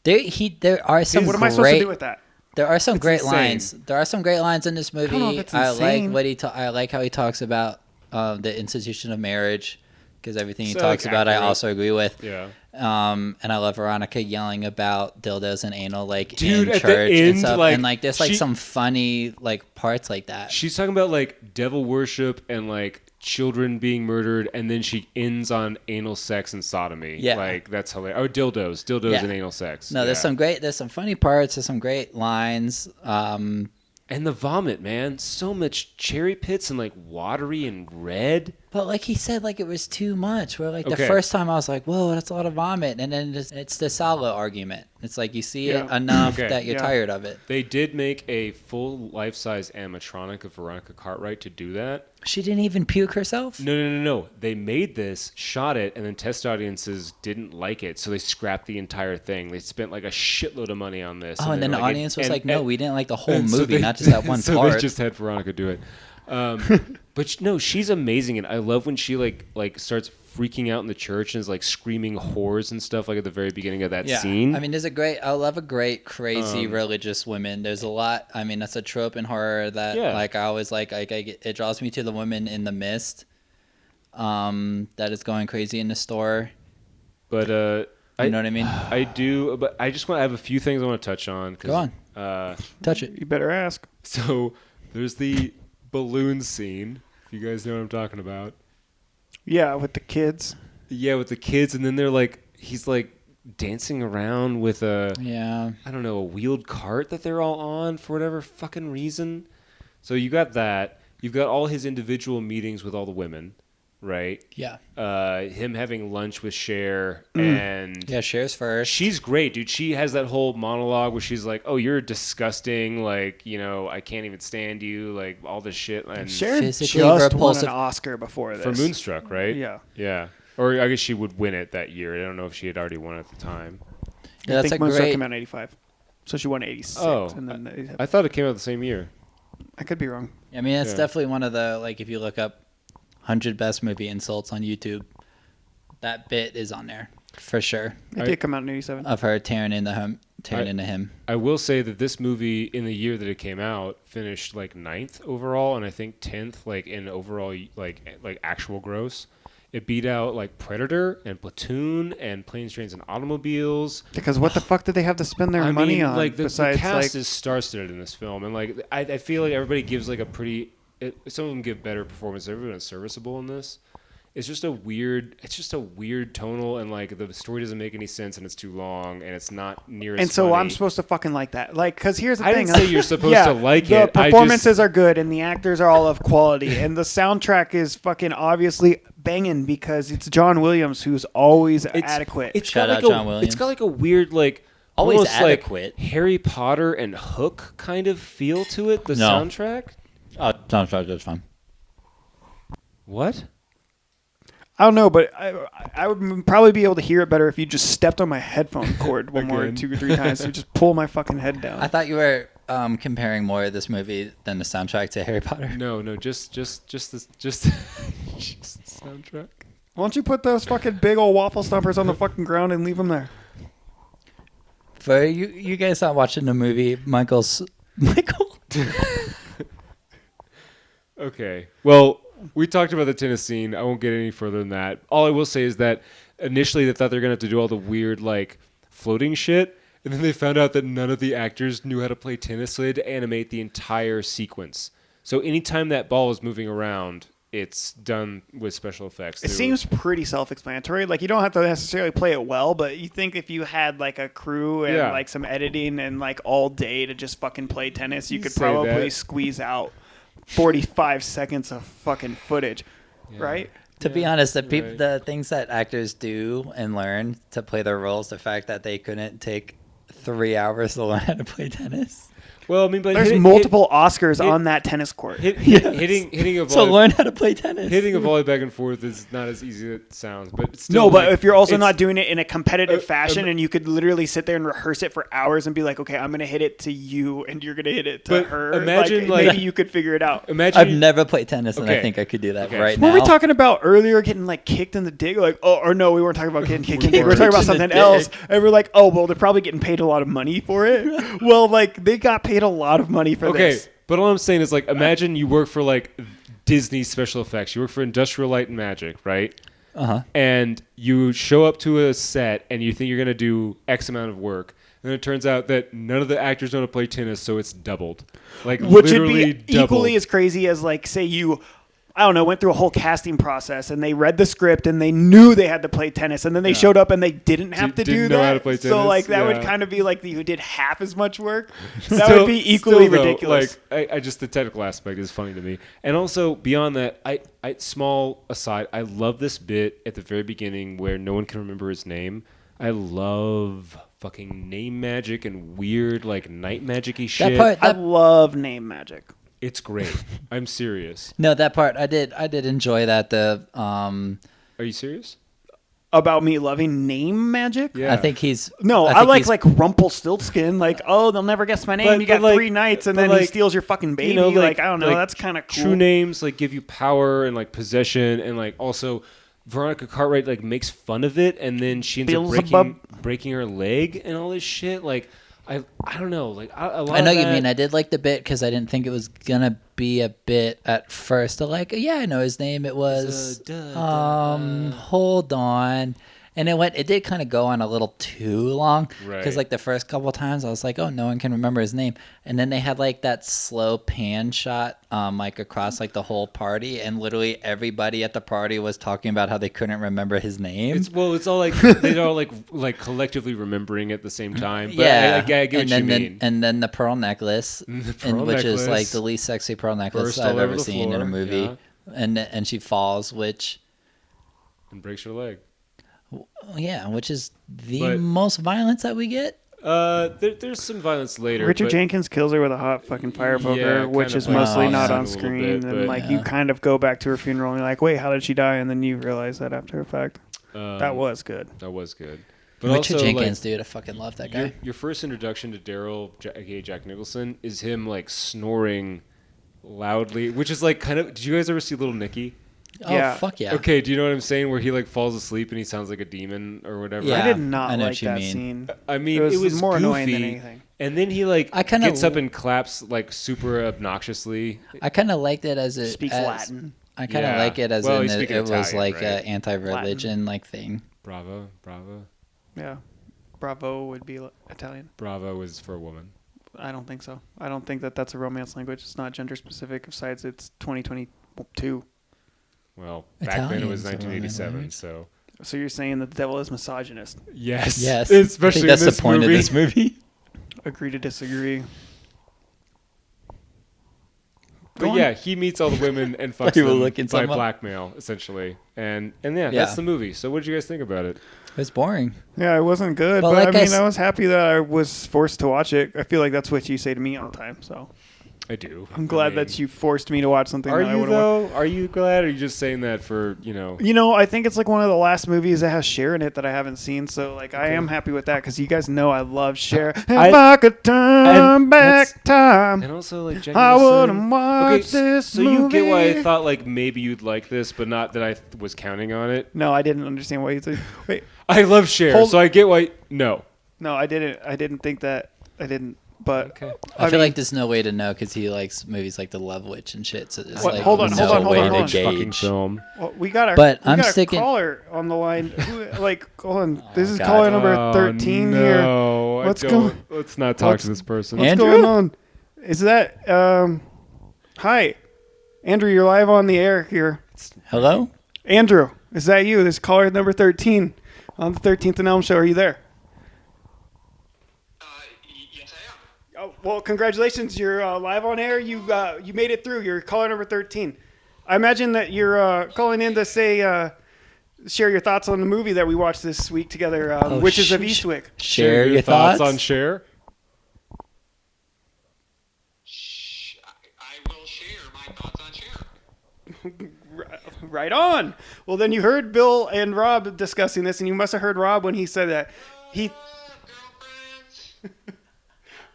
There are some What am I supposed to great do with that? There are some great insane. lines. There are some great lines in this movie. don't know if it's I like insane. what I like how he talks about the institution of marriage, because everything he So, talks like, about, I accurate. also agree with. Yeah. And I love Veronica yelling about dildos and anal, like Dude, in at the church and end, stuff. like, and like there's like she- some funny like parts like that. She's talking about like devil worship and like children being murdered, and then she ends on anal sex and sodomy. Yeah. Like that's hilarious. Oh, dildos Yeah. and anal sex. No, there's Yeah. there's some funny parts. There's some great lines. And the vomit, man. So much cherry pits and like watery and red. But like he said, like it was too much. Where like the Okay. first time I was like, "Whoa, that's a lot of vomit," and then it's the Salo argument. It's like you see it Yeah. enough Okay. that you're Yeah. tired of it. They did make a full life-size animatronic of Veronica Cartwright to do that. She didn't even puke herself. No. They made this, shot it, and then test audiences didn't like it, so they scrapped the entire thing. They spent like a shitload of money on this. Oh, and then the audience was like, "No, we didn't like the whole and so movie, they- not just that one so part." they just had Veronica do it. But no, she's amazing, and I love when she like starts freaking out in the church and is like screaming whores and stuff like at the very beginning of that scene. I mean, I love a great crazy religious woman. There's a lot. I mean, that's a trope in horror that Yeah. like I always like. It draws me to the woman in the mist, that is going crazy in the store. but You know what I mean? I do, but I have a few things I want to touch on. 'Cause, Go on. Touch it. You better ask. So there's the balloon scene. If you guys know what I'm talking about. Yeah, with the kids. Yeah, with the kids, and then he's like dancing around with a Yeah. I don't know, a wheeled cart that they're all on for whatever fucking reason. So you got that. You've got all his individual meetings with all the women, right? Yeah. Him having lunch with Cher, and Yeah. Cher's first. she's great, dude. She has that whole monologue where she's like, "Oh, you're disgusting. Like, you know, I can't even stand you. Like, all this shit." And Cher Physically just won repulsive. an Oscar before this. for Moonstruck, right? Yeah. Yeah. Or I guess she would win it that year. I don't know if she had already won at the time. Yeah, I that's think a Moonstruck great. came out in 85. So she won 86. Oh, and then I thought it came out the same year. I could be wrong. I mean, it's Yeah. definitely one of the like if you look up 100 best movie insults on YouTube, that bit is on there. for sure. It did come out in 87. Of her tearing into him. I will say that this movie, in the year that it came out, finished like 9th overall, and I think 10th like in overall like actual gross. It beat out like Predator and Platoon and Planes, Trains, and Automobiles. Because what the fuck did they have to spend their money on? Like the besides, cast is star-studded in this film, and like I feel like everybody gives like a pretty. Some of them give better performance. Everyone is serviceable in this. It's just a weird tonal, and like the story doesn't make any sense, and it's too long, and it's not near as and so funny. I'm supposed to fucking like that. Like, because here's the I thing. didn't say you're supposed to like the it. performances are good, and the actors are all of quality, and the soundtrack is fucking obviously banging because it's John Williams, who's always adequate. It's Shout got out like John Williams. It's got like a weird like Always almost adequate. like Harry Potter and Hook kind of feel to it. The No. soundtrack. Soundtrack is fun. What? I don't know, but I would probably be able to hear it better if you just stepped on my headphone cord one more, Again. 2 or 3 times. So just pull my fucking head down. I thought you were comparing more of this movie than the soundtrack to Harry Potter. No, just the soundtrack. Why don't you put those fucking big old waffle stompers on the fucking ground and leave them there? For you guys not watching the movie, Michael. Okay. Well, we talked about the tennis scene. I won't get any further than that. All I will say is that initially they thought they were going to have to do all the weird, like, floating shit. And then they found out that none of the actors knew how to play tennis, so they had to animate the entire sequence. So anytime that ball is moving around, it's done with special effects. It seems pretty self-explanatory. Like, you don't have to necessarily play it well, but you think if you had, like, a crew and, like, some editing and, like, all day to just fucking play tennis, you could Say probably that. squeeze out 45 seconds of fucking footage, right? To be honest, right. the things that actors do and learn to play their roles, the fact that they couldn't take 3 hours to learn how to play tennis. Well, I mean, but There's multiple Oscars on that tennis court. hitting a So volley, learn how to play tennis. hitting a volley back and forth is not as easy as it sounds. But still, No, but like, if you're also it's- not doing it in a competitive fashion and you could literally sit there and rehearse it for hours and be like, okay, I'm going to hit it to you and you're going to hit it to But her. imagine, maybe you could figure it out. imagine I've never played tennis, and I Okay. think I could do that Okay. right What now. were we talking about earlier? Getting like kicked in the dick? Like, oh, or no, we weren't talking about getting kicked in the dick. We were talking about Kicked in the something else. dick. And we're like, oh, well, they're probably getting paid a lot of money for it. Well, like, they got paid a lot of money for Okay, this. but all I'm saying is, like, imagine you work for, like, Disney special effects. You work for Industrial Light and Magic, right? Uh-huh. And you show up to a set and you think you're going to do X amount of work. And it turns out that none of the actors know how to play tennis, so it's doubled. Like, Which would literally be doubled. equally as crazy as, like, say you, I don't know, went through a whole casting process and they read the script and they knew they had to play tennis and then they showed up and they didn't have to do Didn't know that. how to play So, tennis, like, that would yeah. kind of be like you did half as much work. That would be equally Still, though, ridiculous. Like, I just, the technical aspect is funny to me. And also, beyond that, I small aside, I love this bit at the very beginning where no one can remember his name. I love fucking name magic and weird, like, night magic-y shit. I love name magic. It's great. I'm serious. No, that part I did enjoy that. Are you serious? About me loving name magic? Yeah. I think he's No, I think like he's- like Rumpelstiltskin. Like, oh, they'll never guess my name. But- You got but, like- 3 nights, and but, then he like, steals your fucking baby. You know, like, I don't know. That's kind of cool. True names, like, give you power and, like, possession, and, like, also Veronica Cartwright, like, makes fun of it, and then she ends up Beelzebub. breaking her leg and all this shit. Like, I don't know. Like, a lot I know of what you that- mean. I did like the bit because I didn't think it was gonna be a bit at first. Like, yeah, I know his name. It was hold on. And it did kind of go on a little too long because Right. like the first couple of times I was like, oh, no one can remember his name. And then they had like that slow pan shot like across like the whole party, and literally everybody at the party was talking about how they couldn't remember his name. It's all like they're all like collectively remembering at the same time. But Yeah, I get what and you then mean. and then the pearl necklace, which is like the least sexy pearl necklace Burst I've all over ever the seen in a floor, movie. yeah. And she falls, which breaks her leg. which is the But- most violence that we get. There's some violence later. Richard but Jenkins kills her with a hot fucking fire poker, Yeah, which kind is of like mostly on not scene on a little screen. bit, And but- like you kind of go back to her funeral and you're like, wait, how did she die? And then you realize that after the fact. That was good. That was good. But Richard also, Jenkins, like, dude, I fucking love that guy. your first introduction to Daryl, aka Jack Nicholson, is him like snoring loudly, which is like kind of. Did you guys ever see Little Nicky? Oh, Yeah. fuck yeah. Okay, do you know what I'm saying? Where he like falls asleep and he sounds like a demon or whatever. Yeah, I did I not know like what you that mean. scene. I mean, It it was was more goofy, annoying than anything. And then he like I kinda- gets up and claps like super obnoxiously. I kind of liked it as it Speaks as, Latin. I kind of Yeah. like it as Well, in he's it, speaking it was Italian, like right? a anti-religion like thing. Bravo, bravo, Yeah. Bravo would be Italian. bravo is for a woman. I don't think so. I don't think that that's a romance language. It's not gender specific. Besides, it's 2022. Well, back then it was Italian's a woman, 1987, right? so So you're saying that the devil is misogynist? yes, Yes, especially I think in that's this the point movie. of this movie. Agree to disagree. But yeah, he meets all the women and fucks You were them looking by some up. blackmail, essentially. And yeah, Yeah. that's the movie. So what did you guys think about it? It was boring. Yeah, it wasn't good, Well, but like I I mean, s- I was happy that I was forced to watch it. I feel like that's what you say to me all the time. So I do. I'm glad that you forced me to watch something. Are that I you would have watched. though? Are you glad? Or are you just saying that for You know, I think it's like one of the last movies that has Cher in it that I haven't seen. So like, I am happy with that because you guys know I love Cher. If I could turn back time, And also like Jen I Nielsen. wouldn't watch this so you get why I movie. thought like maybe you'd like this, but not that I was counting on it. No, I didn't understand why you said. Wait, I love Cher, Hold- so I get why. No. no, I didn't. I didn't think that. I didn't. But Okay. I feel mean- like there's no way to know because he likes movies like The Love Witch and shit. So there's What? like Hold on, no hold on, hold way on, hold on. to Fucking gauge. film. well, we got our. But we I'm got a sticking- caller on the line. Like, hold on. This is God. caller number 13 here. No, Let's I go- don't. Let's not talk let's- to this person. What's Andrew? going on? Is that hi, Andrew? You're live on the air here. Hello? Andrew, is that you? This is caller number 13 on the 13th and Elm show. Are you there? Yes, I am. Oh, well, congratulations! You're live on air. You made it through. You're caller number 13. I imagine that you're calling in to say share your thoughts on the movie that we watched this week together, Witches of Eastwick. Share your thoughts on Cher. I will share my thoughts on Cher. Right on. Well, then you heard Bill and Rob discussing this, and you must have heard Rob when he said that. He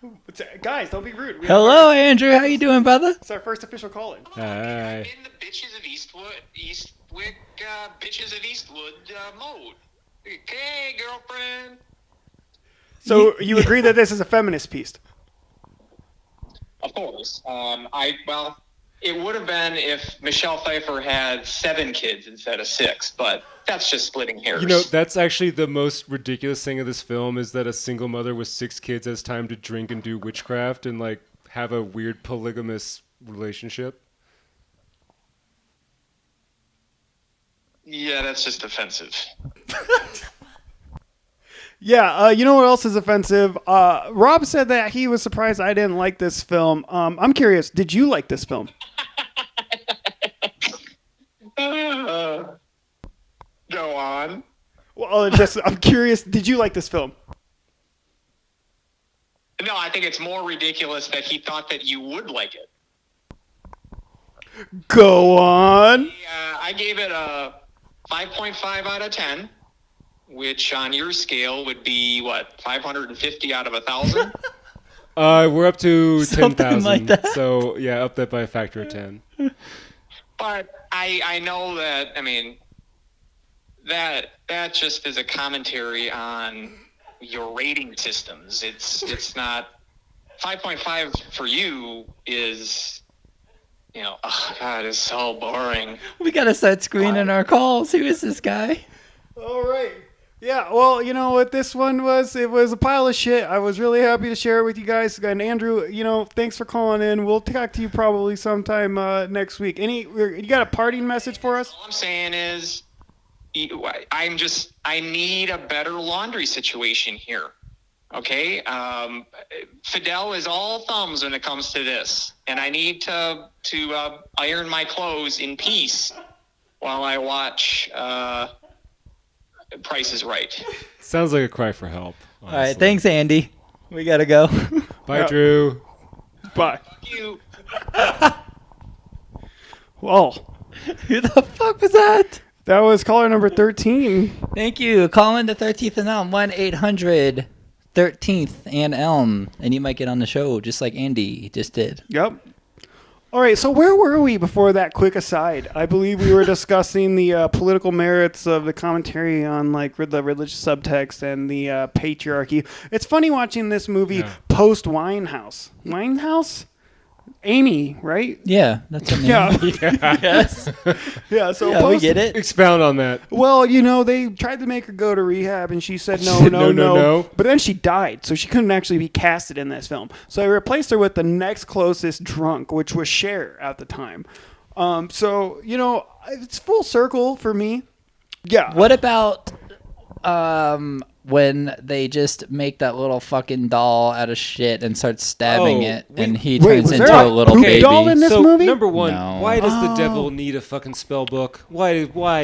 Girlfriends. guys, don't be rude. Hello, Andrew. How you doing, brother? It's our first official call-in. Hi. In the Bitches of Eastwick, Bitches of Eastwood mode. Okay, girlfriend. So you agree that this is a feminist piece? Of course. It would have been if Michelle Pfeiffer had 7 kids instead of 6, but that's just splitting hairs. You know, that's actually the most ridiculous thing of this film is that a single mother with 6 kids has time to drink and do witchcraft and like have a weird polygamous relationship. Yeah, that's just offensive. Yeah. You know what else is offensive? Rob said that he was surprised I didn't like this film. I'm curious. Did you like this film? Go on. Well, I'm curious. Did you like this film? No, I think it's more ridiculous that he thought that you would like it. Go on. I gave it a 5.5 out of 10, which on your scale would be, 550 out of 1,000? We're up to Something 10,000. like that. So yeah, up that by a factor of 10. But I know that, that just is a commentary on your rating systems. It's not 5.5 for you is, oh God, it's so boring. We gotta start screening our calls. Who is this guy? All right. Yeah, well, you know what this one was? It was a pile of shit. I was really happy to share it with you guys. And Andrew, thanks for calling in. We'll talk to you probably sometime next week. You got a parting message for us? All I'm saying is, I need a better laundry situation here. Okay? Fidel is all thumbs when it comes to this. And I need to iron my clothes in peace while I watch Price is Right. Sounds like a cry for help. All right, thanks, Andy. We gotta go. Bye, Yeah. Drew. Bye. Fuck you. Well, Who the fuck was that? that was caller number 13. Thank you. Call in to 13th and Elm, 1-800-13th and Elm, and you might get on the show just like Andy just did. Yep. All right, so where were we before that quick aside? I believe we were discussing the political merits of the commentary on like the religious subtext and the patriarchy. It's funny watching this movie post Winehouse. Winehouse? Amy, right? Yeah, that's her name. Yeah. Yes. Yeah, so Yeah, we get it. Expound on that. Well, they tried to make her go to rehab, and she said no, said no, no, no, no. But then she died, so she couldn't actually be casted in this film. So I replaced her with the next closest drunk, which was Cher at the time. So, it's full circle for me. Yeah. What about when they just make that little fucking doll out of shit and start stabbing it, and he turns was into there a little poop baby? doll in this so, movie? number one, No. why does the devil need a fucking spell book? Why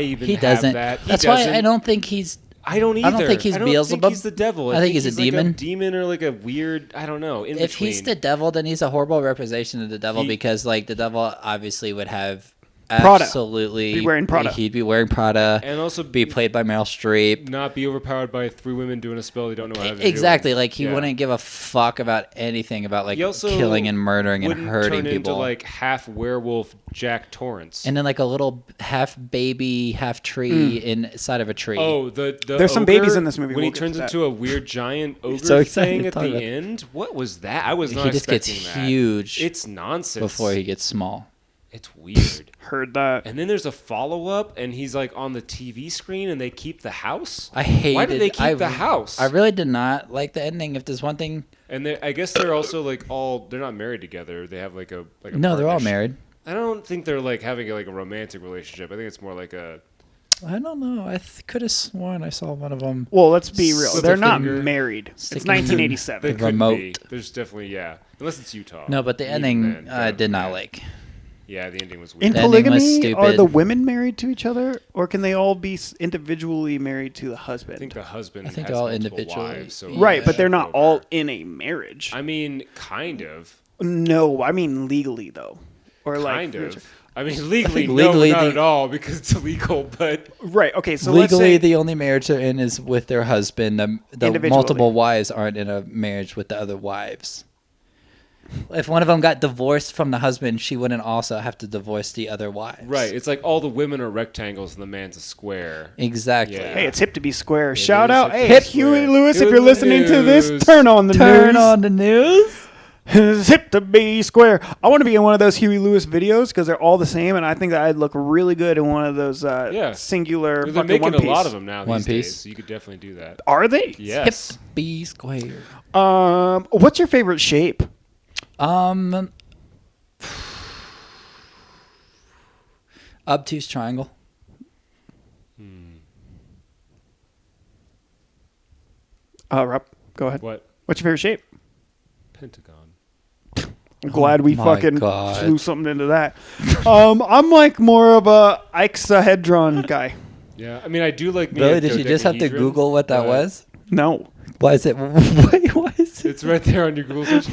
even He have doesn't. that? He That's why doesn't. I don't think he's. I don't either. I don't think he's Beelzebub. Think he's the devil. I think he's a like demon. a demon or like a weird. I don't know. In If between. he's the devil, then he's a horrible representation of the devil because, like, the devil obviously would have Prada. absolutely Be wearing Prada. He'd be wearing Prada and also be played by Meryl Streep. not be overpowered by 3 women doing a spell they don't know how to do. Exactly. Like he Yeah. wouldn't give a fuck about anything about like He also killing and murdering and wouldn't hurting turn people. into like half werewolf Jack Torrance. And then like a little half baby, half tree inside of a tree. Oh, the There's some ogre, babies in this movie. When We'll he get turns to that. into a weird giant ogre So excited thing to at talk the about- end. What was that? I was not he just gets expecting that. huge It's nonsense. before he gets small. It's weird. Heard that. And then there's a follow-up, and he's like on the TV screen, and they keep the house. I hated. Why did they keep the house? I really did not like the ending. If there's one thing, And I guess they're also like they're not married together. They have like a no, they're all partnership. married. I don't think they're like having like a romantic relationship. I think it's more like a. I don't know. I could have sworn I saw one of them. Well, let's be real. Slip They're a not finger. married. Sticking It's 1987. They The could remote. be. There's definitely unless it's Utah. No, but the Even ending then, I did not yeah. like. Yeah, the ending was In weird. The ending was polygamy, are stupid. the women married to each other, or can they all be individually married to the husband? I think the husband. I think has all multiple individually. wives, so Right, they but they're ship not over. all in a marriage. I mean, kind of. No, I mean legally though, or like Kind of. I mean, legally, legally no, not the- at all, because it's illegal. But Right. Okay. So let's Legally, say, the only marriage they're in is with their husband. The Individually. multiple wives aren't in a marriage with the other wives. If one of them got divorced from the husband, she wouldn't also have to divorce the other wives. right, it's like all the women are rectangles and the man's a square. Exactly. Yeah. hey, it's hip to be square. It Shout is out, hip to hey, be Huey square. Lewis, if Huey you're listening to Lewis. this, turn on the Turn news. on the news. It's hip to be square. I want to be in one of those Huey Lewis videos because they're all the same, and I think that I'd look really good in one of those singular They're fucking making One a Piece. lot of them now One these Piece. days, so you could definitely do that. Are they? Yes. Hip B square. What's your favorite shape? Obtuse triangle. Rob, go ahead. What? What's your favorite shape? Pentagon. I'm glad we my fucking God. flew something into that. I'm like more of a ixahedron guy. Yeah, I mean, I do like me Really? a Did you just have to dodecahedron, Google what that but was? No. Why is it? Wait, why is it? It's right there on your Google search.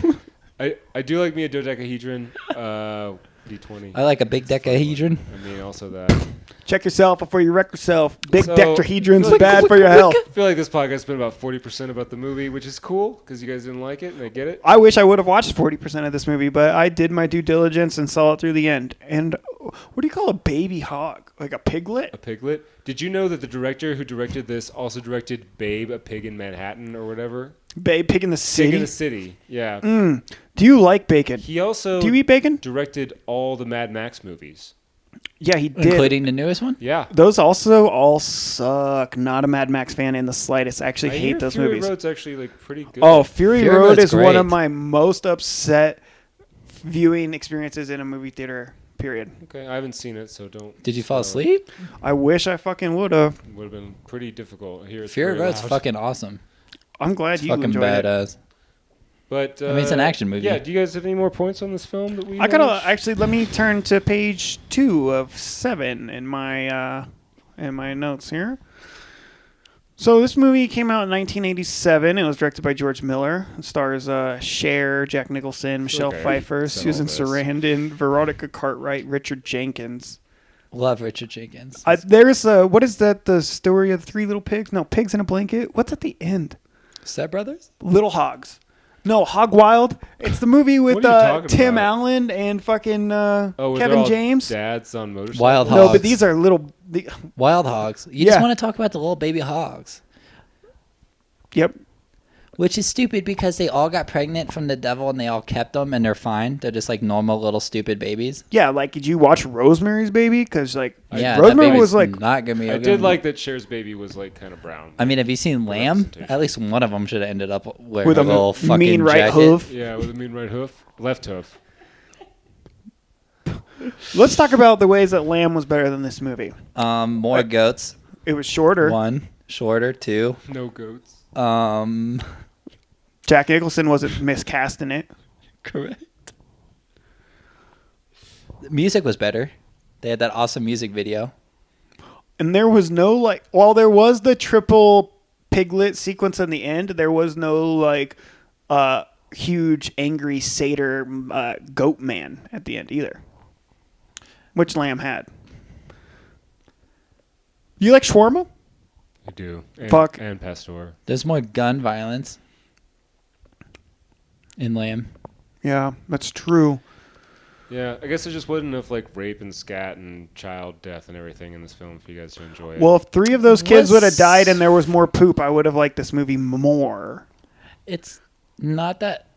I do like me a dodecahedron. D20. I like a big decahedron. I mean, also that. Check yourself before you wreck yourself. Big So- decahedron's Click, bad for your health. I feel like this podcast has been about 40% about the movie, which is cool because you guys didn't like it, and I get it. I wish I would have watched 40% of this movie, but I did my due diligence and saw it through the end. And what do you call a baby hog? Like a piglet? A piglet. Did you know that the director who directed this also directed Babe, a Pig in Manhattan, or whatever? Babe, pig in the Pig city? in the City. Yeah. Do you like bacon? He also Do you eat bacon? directed all the Mad Max movies. Yeah, he did. Including the newest one? Yeah. Those also all suck. Not a Mad Max fan in the slightest. I actually I hate hear those Fury movies. Road's actually like pretty good. Oh, Fury Fury Road Road's is one of great. my most upset viewing experiences in a movie theater, period. Okay, I haven't seen it, so don't. Did you fall so asleep? I wish I fucking would have. It would have been pretty difficult. Here, it's Fury very Road's loud. fucking awesome. I'm glad It's you fucking enjoyed it. badass. But I mean, it's an action movie. Yeah. Do you guys have any more points on this film that we? I gotta watched? actually let me turn to page 2 of 7 in my notes here. So this movie came out in 1987. It was directed by George Miller. It stars Cher, Jack Nicholson, Michelle Okay, Pfeiffer, said Susan all this. Sarandon, Veronica Cartwright, Richard Jenkins. Love Richard Jenkins. There's what is that? The story of 3 little pigs? No, pigs in a blanket. What's at the end? Step Brothers? Little Hogs. No, Hog Wild. It's the movie with What are you talking Tim about? Allen and fucking Oh, were they Kevin all James. dads on motorcycles. Wild No, Hogs. but these are little. Wild hogs. You Yeah. just want to talk about the little baby hogs. Yep. Which is stupid because they all got pregnant from the devil and they all kept them and they're fine. They're just like normal little stupid babies. Yeah, like, did you watch Rosemary's Baby? Because, like, Yeah, that Rosemary baby's was like, not gonna be. I okay. did like that Cher's baby was like kind of brown. I mean, have you seen Lamb? representation. At least one of them should have ended up wearing with a a little fucking mean right jacket. hoof. Yeah, with a mean right hoof, left hoof. Let's talk about the ways that Lamb was better than this movie. More goats. It was shorter. One shorter. Two. No goats. Jack Nicholson wasn't miscast in it. Correct. The music was better. They had that awesome music video. And there was no, like, while there was the triple piglet sequence in the end, there was no, like, huge angry satyr goat man at the end either. Which Lamb had. You like shawarma? I do. And, Fuck. And Pastor. There's more gun violence in Lamb. Yeah, that's true. Yeah, I guess there just wasn't enough like rape and scat and child death and everything in this film for you guys to enjoy it. Well, if 3 of those kids Was- would have died and there was more poop, I would have liked this movie more. It's not that.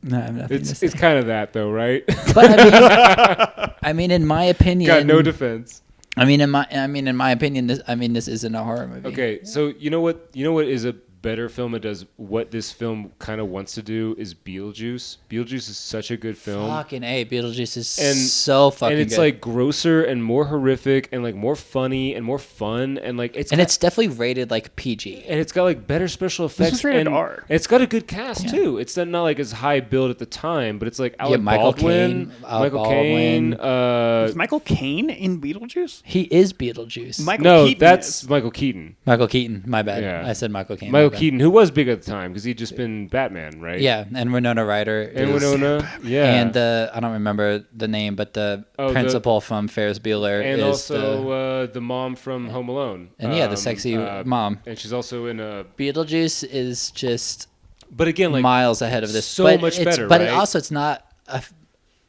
No, I have nothing to say. it's kind of that though, right? But I mean, in my opinion, Got no defense. in my opinion, this isn't a horror movie. Okay, so you know what is a better film that does what this film kind of wants to do is Beetlejuice. Beetlejuice is such a good film. Fucking A, Beetlejuice is And- so fucking and it's good. like grosser and more horrific and like more funny and more fun and like it's definitely rated like PG. and it's got like better special effects. was rated and R. It's got a good cast too. It's not like as high build at the time, but it's like Alec Michael Baldwin, Caine, Alec Michael Caine. Is Michael Caine in Beetlejuice? He is Beetlejuice. Michael No, Keaton that's is. Michael Keaton. Michael Keaton. My bad. Yeah. I said Michael Caine. Michael my bad. Keaton, who was big at the time because he'd just been Batman, right? Yeah, and Winona Ryder. And is- Winona, yeah, And I don't remember the name, but the Oh, principal from Ferris Bueller and is also the mom from Home Alone. And yeah, the sexy mom. and she's also in a. Beetlejuice is just But again, like miles ahead of this. so but much it's- better, But right? it's not a.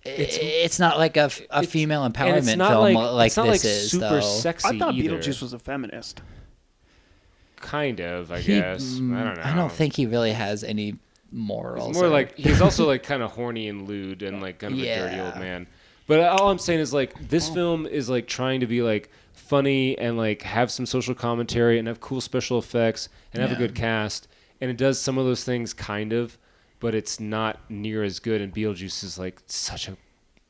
It's not like a female and empowerment it's not film like, like it's not this like is. super though. sexy. I thought either. Beetlejuice was a feminist. Kind of, I He- guess. I don't know. I don't think he really has any morals. It's more or- like he's also like kind of horny and lewd and like kind of a dirty Yeah. old man. But all I'm saying is like this film is like trying to be like funny and like have some social commentary and have cool special effects and have a Yeah. good cast, and it does some of those things kind of, but it's not near as good. And Beetlejuice is like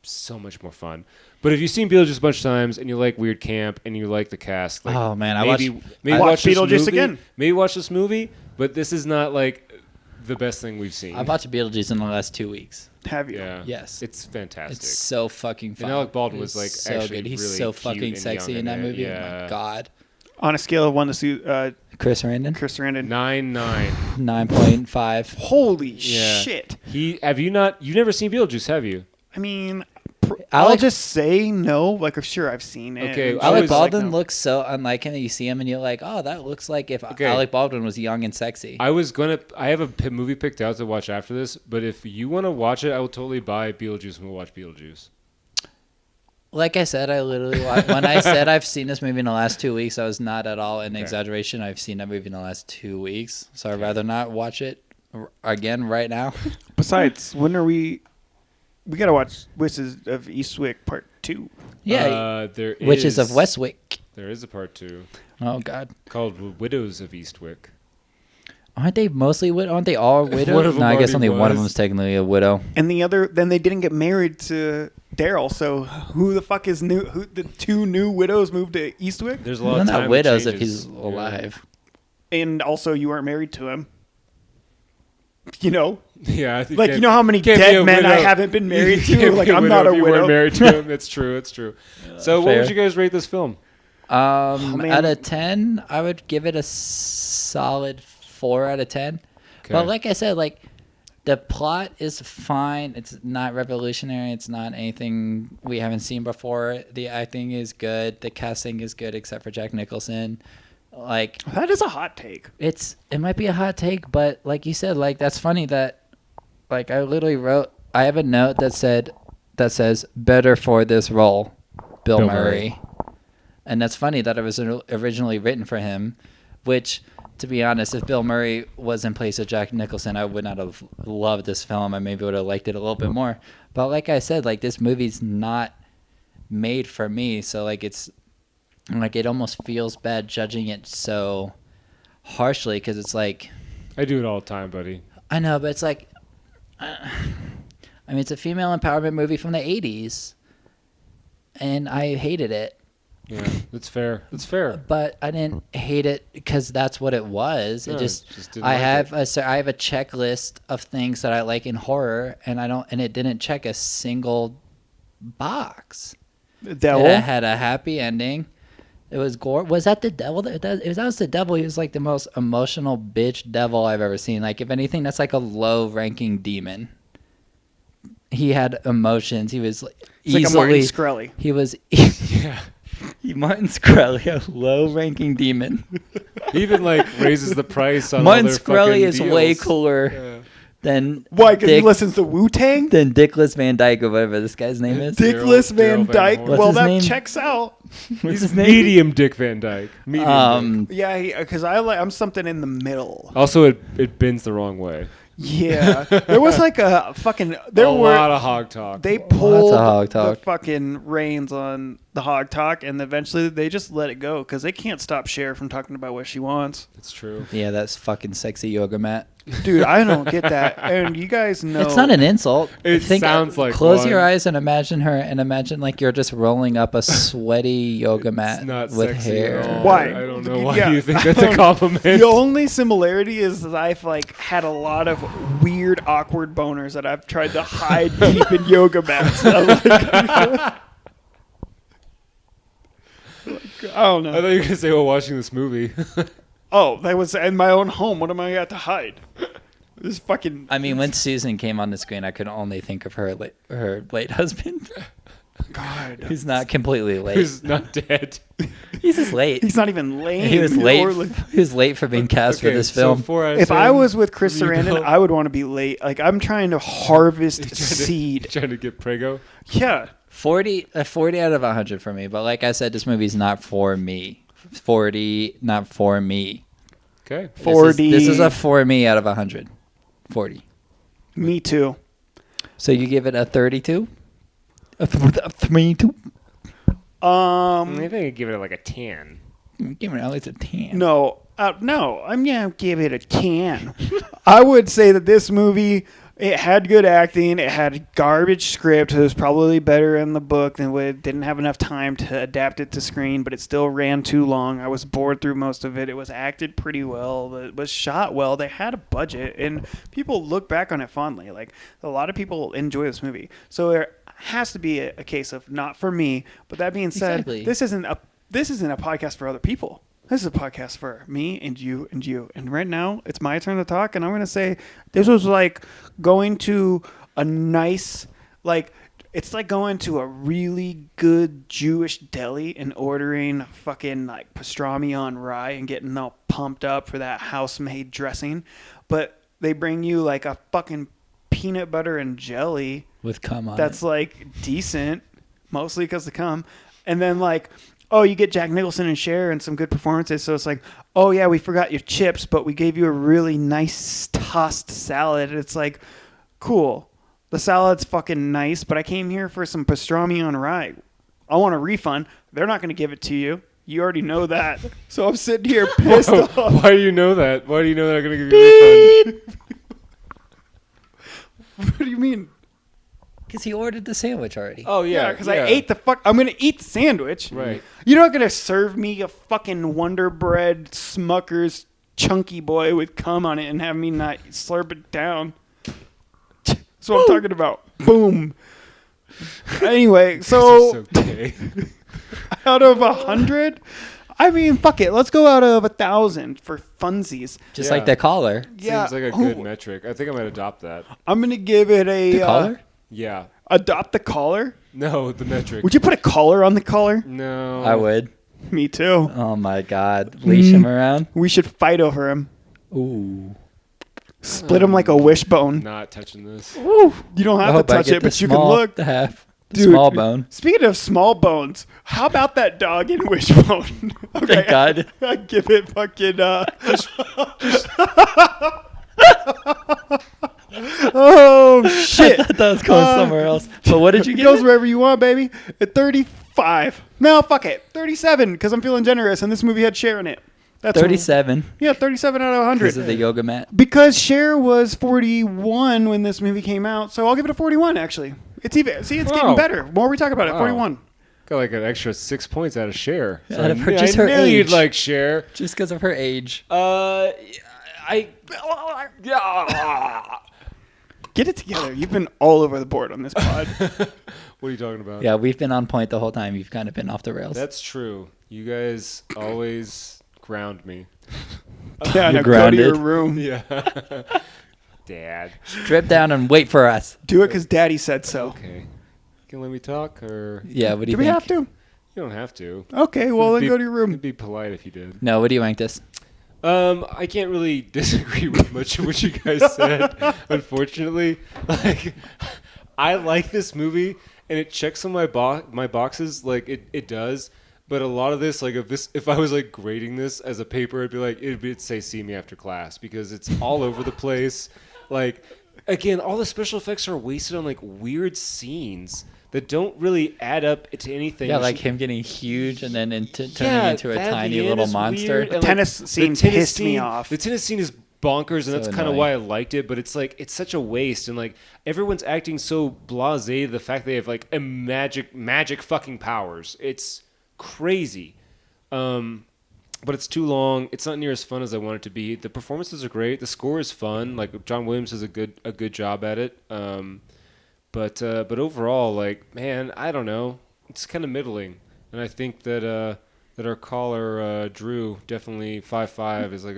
so much more fun. But if you've seen Beetlejuice a bunch of times and you like weird camp and you like the cast, like Oh, man, I maybe watch watch this Beetlejuice movie, again. Maybe watch this movie, but this is not like the best thing we've seen. I've watched Beetlejuice in the last 2 weeks. Have you? Yeah. Yes. It's fantastic. It's so fucking fun. And Alec Baldwin It's was like so actually good. He's really so cute fucking and sexy young in that it. movie. Oh Yeah. my god. On a scale of 1 to Chris Sarandon, Chris Sarandon. 9-9. 9.5. Holy Yeah. shit! You've never seen Beetlejuice, have you? I mean, I'll Alec- just say no. Like, sure, I've seen it. Okay, and I Alec was- Baldwin like, no. looks so unlike him that you see him and you're like, oh, that looks like if Okay. Alec Baldwin was young and sexy. I have a movie picked out to watch after this, but if you want to watch it, I will totally buy Beetlejuice and we'll watch Beetlejuice. Like I said, I literally watched, when I said I've seen this movie in the last 2 weeks, I was not at all an exaggeration. I've seen that movie in the last 2 weeks, so I'd rather not watch it again right now. Besides, when are we? We gotta watch Witches of Eastwick Part 2. Yeah, There Witches of is- Westwick. There is a part 2 Oh God, called Widows of Eastwick. aren't they mostly Aren't they all widows? One of them No, I guess already only one of was. them is technically a widow. And then they didn't get married to Daryl. So who the fuck is new? Who the 2 new widows moved to Eastwick? There's a lot They're of not time widows if changes. he's alive. And also, you weren't married to him. You know, Yeah, I think like, you know how many can't be dead a men I widow. haven't been married You to? can't Like, be I'm not a if you widow. weren't married to him. It's true. It's true. So, what fair. would you guys rate this film? man. Out of 10, I would give it a solid 4 out of 10. Okay. But like I said, like the plot is fine. It's not revolutionary. It's not anything we haven't seen before. The acting is good. The casting is good, except for Jack Nicholson. Like That is a hot take. it might be a hot take, but like you said, like that's funny that like I literally wrote I have a note that says better for this role, Bill Murray. And that's funny that it was originally written for him, which to be honest, if Bill Murray was in place of Jack Nicholson, I would not have loved this film. I maybe would have liked it a little bit more. But like I said, like this movie's not made for me, so like it's like it almost feels bad judging it so harshly because it's like I do it all the time, buddy. I know, but it's like I mean it's a female empowerment movie from the 80s and I hated it. Yeah, that's fair. That's fair. But I didn't hate it because that's what it was. It No, just didn't I like have it. I have a checklist of things that I like in horror, and it didn't check a single box. The devil. It had a happy ending. It was gore. Was that the devil? That was the devil. He was like the most emotional bitch devil I've ever seen. Like if anything, that's like a low-ranking demon. He had emotions. He was It's like a Martin Shkreli. He was. Yeah. Martin Shkreli, a low-ranking demon. He even like raises the price on Martin all their Shkreli fucking is deals. way cooler Yeah. than Why? Because he listens to Wu-Tang? than Dickless Van Dyke or whatever this guy's name is. Dickless Van Daryl Van Dyke. Horn. What's Well, his that name? checks out. What's He's his name? medium Dick Van Dyke. Medium Dick. Yeah, because I'm something in the middle. Also, it bends the wrong way. Yeah, there was like a fucking. There a were lot of hog talk. they pulled hog the talk. fucking reins on the hog talk, and eventually they just let it go because they can't stop Cher from talking about what she wants. It's true. Yeah, that's fucking sexy yoga mat. Dude, I don't get that. And you guys know It's not an insult. It sounds like close one. your eyes and imagine her, and imagine like you're just rolling up a sweaty yoga mat It's not with sexy hair. at all. Why? I don't know why Yeah. you think that's a compliment. The only similarity is that I've like had a lot of weird, awkward boners that I've tried to hide deep in yoga mats. I'm like, I don't I know. thought you were gonna say while watching this movie. Oh, that was in my own home. What am I got to hide? This fucking. I mean, when Susan came on the screen, I could only think of her late husband, God. who's not completely late. Who's not dead. He's just late. He's not even lame. He was late. or like- He was late for being cast for Okay, this so film. 4 out of If 10 I was with Chris for you, Sarandon, Bill. I would want to be late. Like I'm trying to harvest Trying to- seed. Trying to get prego. Yeah. 40 out of 100 for me. But like I said, this movie's not for me. 40, not for me. Okay. 40. This is a for me out of 100. 40. Me too. So you give it a 32? A 32? Maybe I could give it like a 10. Give it at least a 10. No, no. I'm gonna give it a 10. I would say that this movie, it had good acting. It had a garbage script. It was probably better in the book than it didn't have enough time to adapt it to screen, but it still ran too long. I was bored through most of it. It was acted pretty well. It was shot well. They had a budget, and people look back on it fondly. Like a lot of people enjoy this movie, so there has to be a case of not for me. But that being said, Exactly. this isn't a podcast for other people. This is a podcast for me and you and you. And right now, it's my turn to talk. And I'm going to say this was like going to a nice, like, it's like going to a really good Jewish deli and ordering fucking like pastrami on rye and getting all pumped up for that house-made dressing. But they bring you like a fucking peanut butter and jelly With cum on that's it. like decent, mostly because of cum. And then like, oh, you get Jack Nicholson and Cher and some good performances. So it's like, oh yeah, we forgot your chips, but we gave you a really nice tossed salad. It's like, cool. The salad's fucking nice, but I came here for some pastrami on rye. I want a refund. They're not going to give it to you. You already know that. So I'm sitting here pissed off. Why do you know that? Why do you know that I'm going to give you a refund? What do you mean? Because he ordered the sandwich already. Oh, yeah. Because I ate I'm going to eat the sandwich. Right. You're not going to serve me a fucking Wonder Bread Smucker's Chunky Boy with cum on it and have me not slurp it down. That's what I'm talking about. Boom. Anyway, so So gay. out of 100, I mean, fuck it. Let's go out of 1,000 for funsies. Just Yeah. like the collar. Yeah. Seems like a good metric. I think I might adopt that. I'm going to give it a... The collar? Yeah. Adopt the collar? No, the metric. Would you put a collar on the collar? No. I would. Me too. Oh my God. Leash him around. We should fight over him. Ooh. Split him like a wishbone. Not touching this. Woo! You don't have I hope to I touch get it, the but you can small- look. the half. The Dude, small bone. Speaking of small bones, how about that dog in Wishbone? Okay, Thank God. I give it fucking. Oh shit! I thought that was going somewhere else. But what did you It get? goes wherever you want, baby. At 35. No, fuck it. 37, because I'm feeling generous, and this movie had Cher in it. That's 37. Yeah, 37 out of 100. Because of the yoga mat. Because Cher was 41 when this movie came out, so I'll give it a 41. Actually, it's even. See, it's getting Wow. better. More we talk about it, Wow. 41. Got like an extra 6 points out of Cher. So Out of her- I just knew her you'd age. like Cher. Just because of her age. Get it together. You've been all over the board on this pod. What are you talking about? Yeah, we've been on point the whole time. You've kind of been off the rails. That's true. You guys always ground me. Yeah, now You're go to your grounded. room. Yeah. Dad. Drip down and wait for us. Do it because Daddy said so. Okay. You can let me talk, or Yeah, what do Do you we think? have to? you don't have to. Okay, well then Be- go to your room. It'd be polite if you did. No, what do you rank this? I can't really disagree with much of what you guys said. Unfortunately, like I like this movie and it checks on my boxes, like it does. But a lot of this, like if I was like grading this as a paper, it'd say "See me after class" because it's all over the place. Like again, all the special effects are wasted on like weird scenes that don't really add up to anything. Yeah, There's- like him getting huge and then turning into a that at tiny the end little is monster. weird, and, tennis scene pissed me off. The tennis scene is bonkers, and that's kind of annoying. why I liked it. But it's like it's such a waste, and like everyone's acting so blasé. The fact they have like a magic fucking powers, it's crazy. But it's too long. It's not near as fun as I want it to be. The performances are great. The score is fun. Like John Williams does a good job at it. But overall, like, man, I don't know. It's kind of middling, and I think that our caller Drew definitely 5.5 is like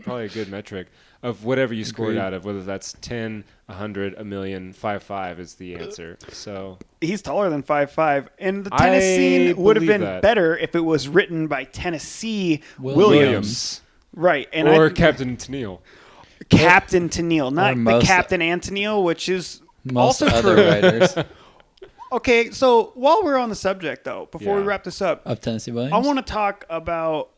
probably a good metric of whatever you scored Agreed. out of, whether that's 10, 100, a million. 5.5 is the answer. So He's taller than 5'5", and the tennis I scene would have believe been that. better if it was written by Tennessee Williams. Williams Right, and or Captain Tennille. Captain Tennille, not the most- Captain and Tennille, which is Most also other true. writers Okay, so while we're on the subject, though, before we Yeah. wrap this up, of Tennessee Williams. I want to talk about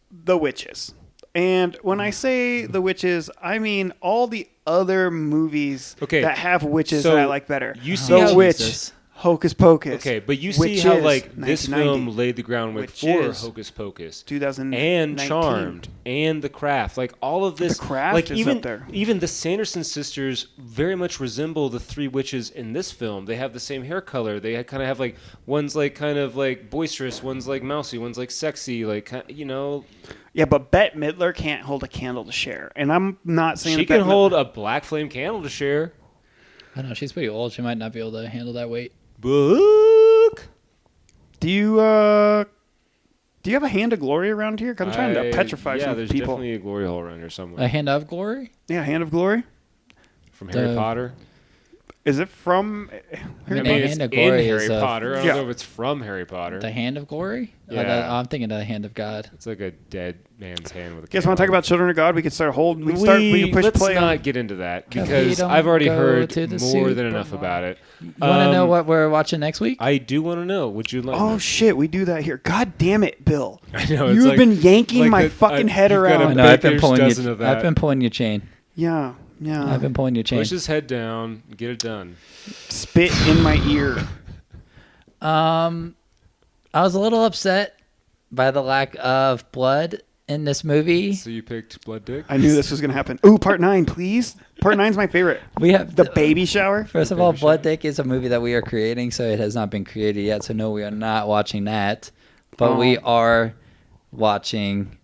the Witches. And when I say the Witches, I mean all the other movies Okay, that have witches so that I like better. you see The how- Witch, Jesus. Hocus Pocus. Okay, but you see how Witches, like this 1990. film laid the groundwork Which for is Hocus Pocus 2019. and Charmed and The Craft, like all of this. The Craft like is even up there. even the Sanderson sisters very much resemble the three witches in this film. They have the same hair color. They kind of have like one's like kind of like boisterous, one's like mousy, one's like sexy, like you know. Yeah, but Bette Midler can't hold a candle to Cher. And I'm not saying She that can hold a black flame candle to share. I don't know. She's pretty old. She might not be able to handle that weight. Book. Do you have a Hand of Glory around here? 'Cause I'm trying to petrify yeah, some there's people. definitely a glory hole around here somewhere. A Hand of Glory? Yeah, Hand of Glory. From Harry The- Potter. Is it from I Harry mean, Potter? the it's Hand of in Glory Harry is Potter. I don't Yeah. know if it's from Harry Potter. The Hand of Glory? Yeah. I'm thinking of the Hand of God. It's like a dead man's hand with a You guys want to talk about Children of God? We could start hold. We can push let's play not on. get into that Because because we don't I've already go heard to the more than Super enough Bowl. about it. You want to know Um, what we're watching next week? I do want to know. Would you like? Oh shit, we do that here. God damn it, Bill. I know. You've like- been yanking like my the- fucking head you've got a around. I know. I've been baker's pulling dozen you. of that. I've been pulling your chain. Yeah. I've been pulling your chain. Push his head down. Get it done. Spit in my ear. I was a little upset by the lack of blood in this movie. So you picked Blood Dick. I knew this was gonna happen. Ooh, part 9, please. Part 9's my favorite. We have The baby shower. First of all, Blood Dick is a movie that we are creating, so it has not been created yet. So no, we are not watching that, but we are watching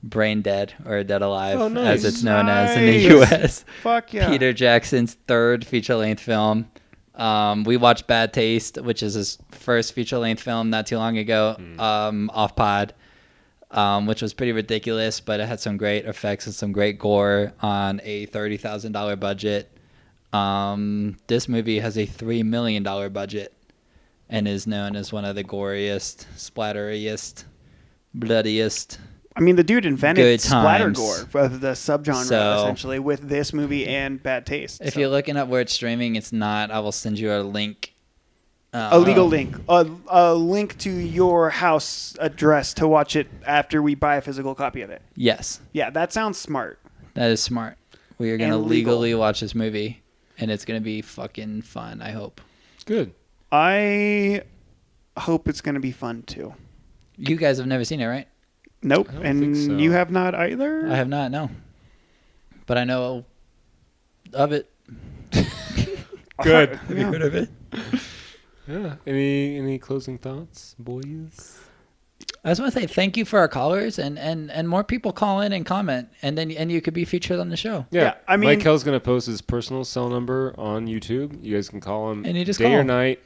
Brain Dead or Dead Alive, Oh, nice. as it's known as in the Nice. U.S. Fuck yeah. Peter Jackson's third feature-length film. We watched Bad Taste, which is his first feature-length film not too long ago, off pod, which was pretty ridiculous, but it had some great effects and some great gore on a $30,000 budget. This movie has a $3 million budget, and is known as one of the goriest, splatteriest, bloodiest. I mean, the dude invented Good splatter times. gore of the subgenre, So- essentially, with this movie and Bad Taste. If So, you're looking up where it's streaming, it's not. I will send you a link. a legal link, a link to your house address to watch it after we buy a physical copy of it. Yes, Yeah, that sounds smart. that is smart. We are going to And legal. legally watch this movie, and it's going to be fucking fun, I hope. Good. I hope it's going to be fun too. You guys have never seen it, right? Nope, I don't and think so. you have not either. I have not, no. But I know of it. Good. Have you heard of it? Yeah. Any closing thoughts, boys? I just want to say thank you for our callers, and more people call in and comment, and you could be featured on the show. Yeah. I mean- Mike Hell's gonna post his personal cell number on YouTube. You guys can call him And you just day call or him. night.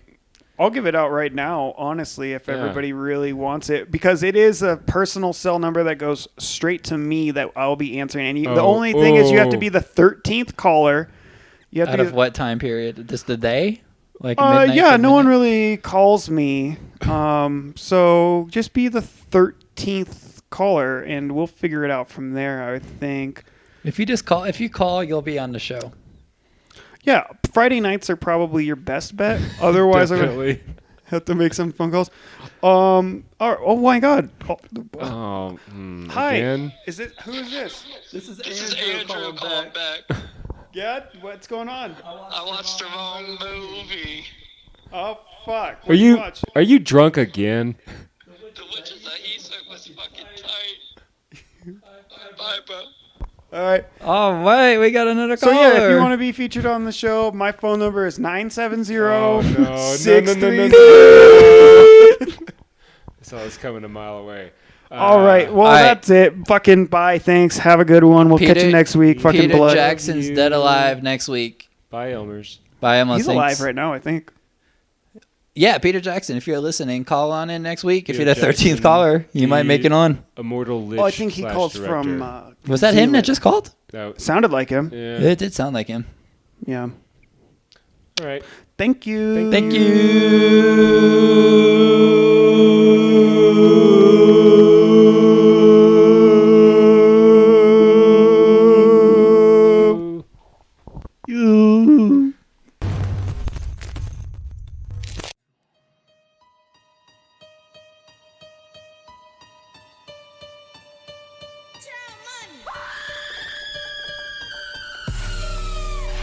I'll give it out right now, honestly, if Yeah. everybody really wants it, because it is a personal cell number that goes straight to me that I'll be answering. And the only thing is, you have to be the 13th caller. You have Out to be of what time period? Just the day? Like midnight yeah, to no one midnight? really calls me. So just be the 13th caller, and we'll figure it out from there, I think. If you call, you'll be on the show. Yeah, Friday nights are probably your best bet. Otherwise, I'm going to Definitely. have to make some phone calls. All right, oh my God. Oh, Hi. again? Who is this? This is Andrew calling back. Yeah, what's going on? I watched the wrong movie. Oh fuck! Are you drunk again? The Witches of Eastwick was fucking tight. Bye, bro. All right. Oh wait, we got another So caller. yeah, if you want to be featured on the show, my phone number is 970 Oh, no. 630. I saw this coming a mile away. All right. Well, All right. that's it. Fucking bye. Thanks. Have a good one. We'll catch you next week. Fucking Peter blood. Jackson's dead alive next week. Bye, Elmers. Bye, Emma. He's alive right now, I think. Yeah, Peter Jackson. If you're listening, call on in next week. If Peter you're the 13th Jackson, caller, you might make it on. Immortal Lich. Oh, I think he / calls director. from. Was that him that just called? That- Sounded like him. yeah. It did sound like him. Yeah. All right. Thank you. Thank You.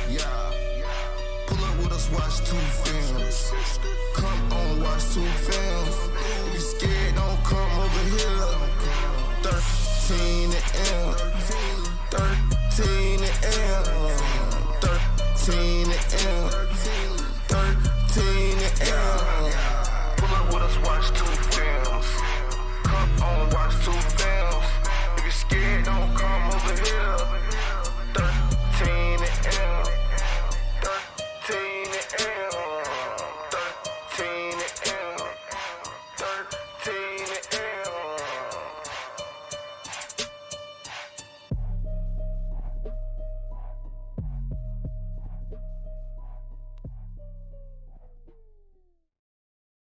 Yeah. Pull up with us, watch 2 films. Come on, watch 2 films. If you scared, don't come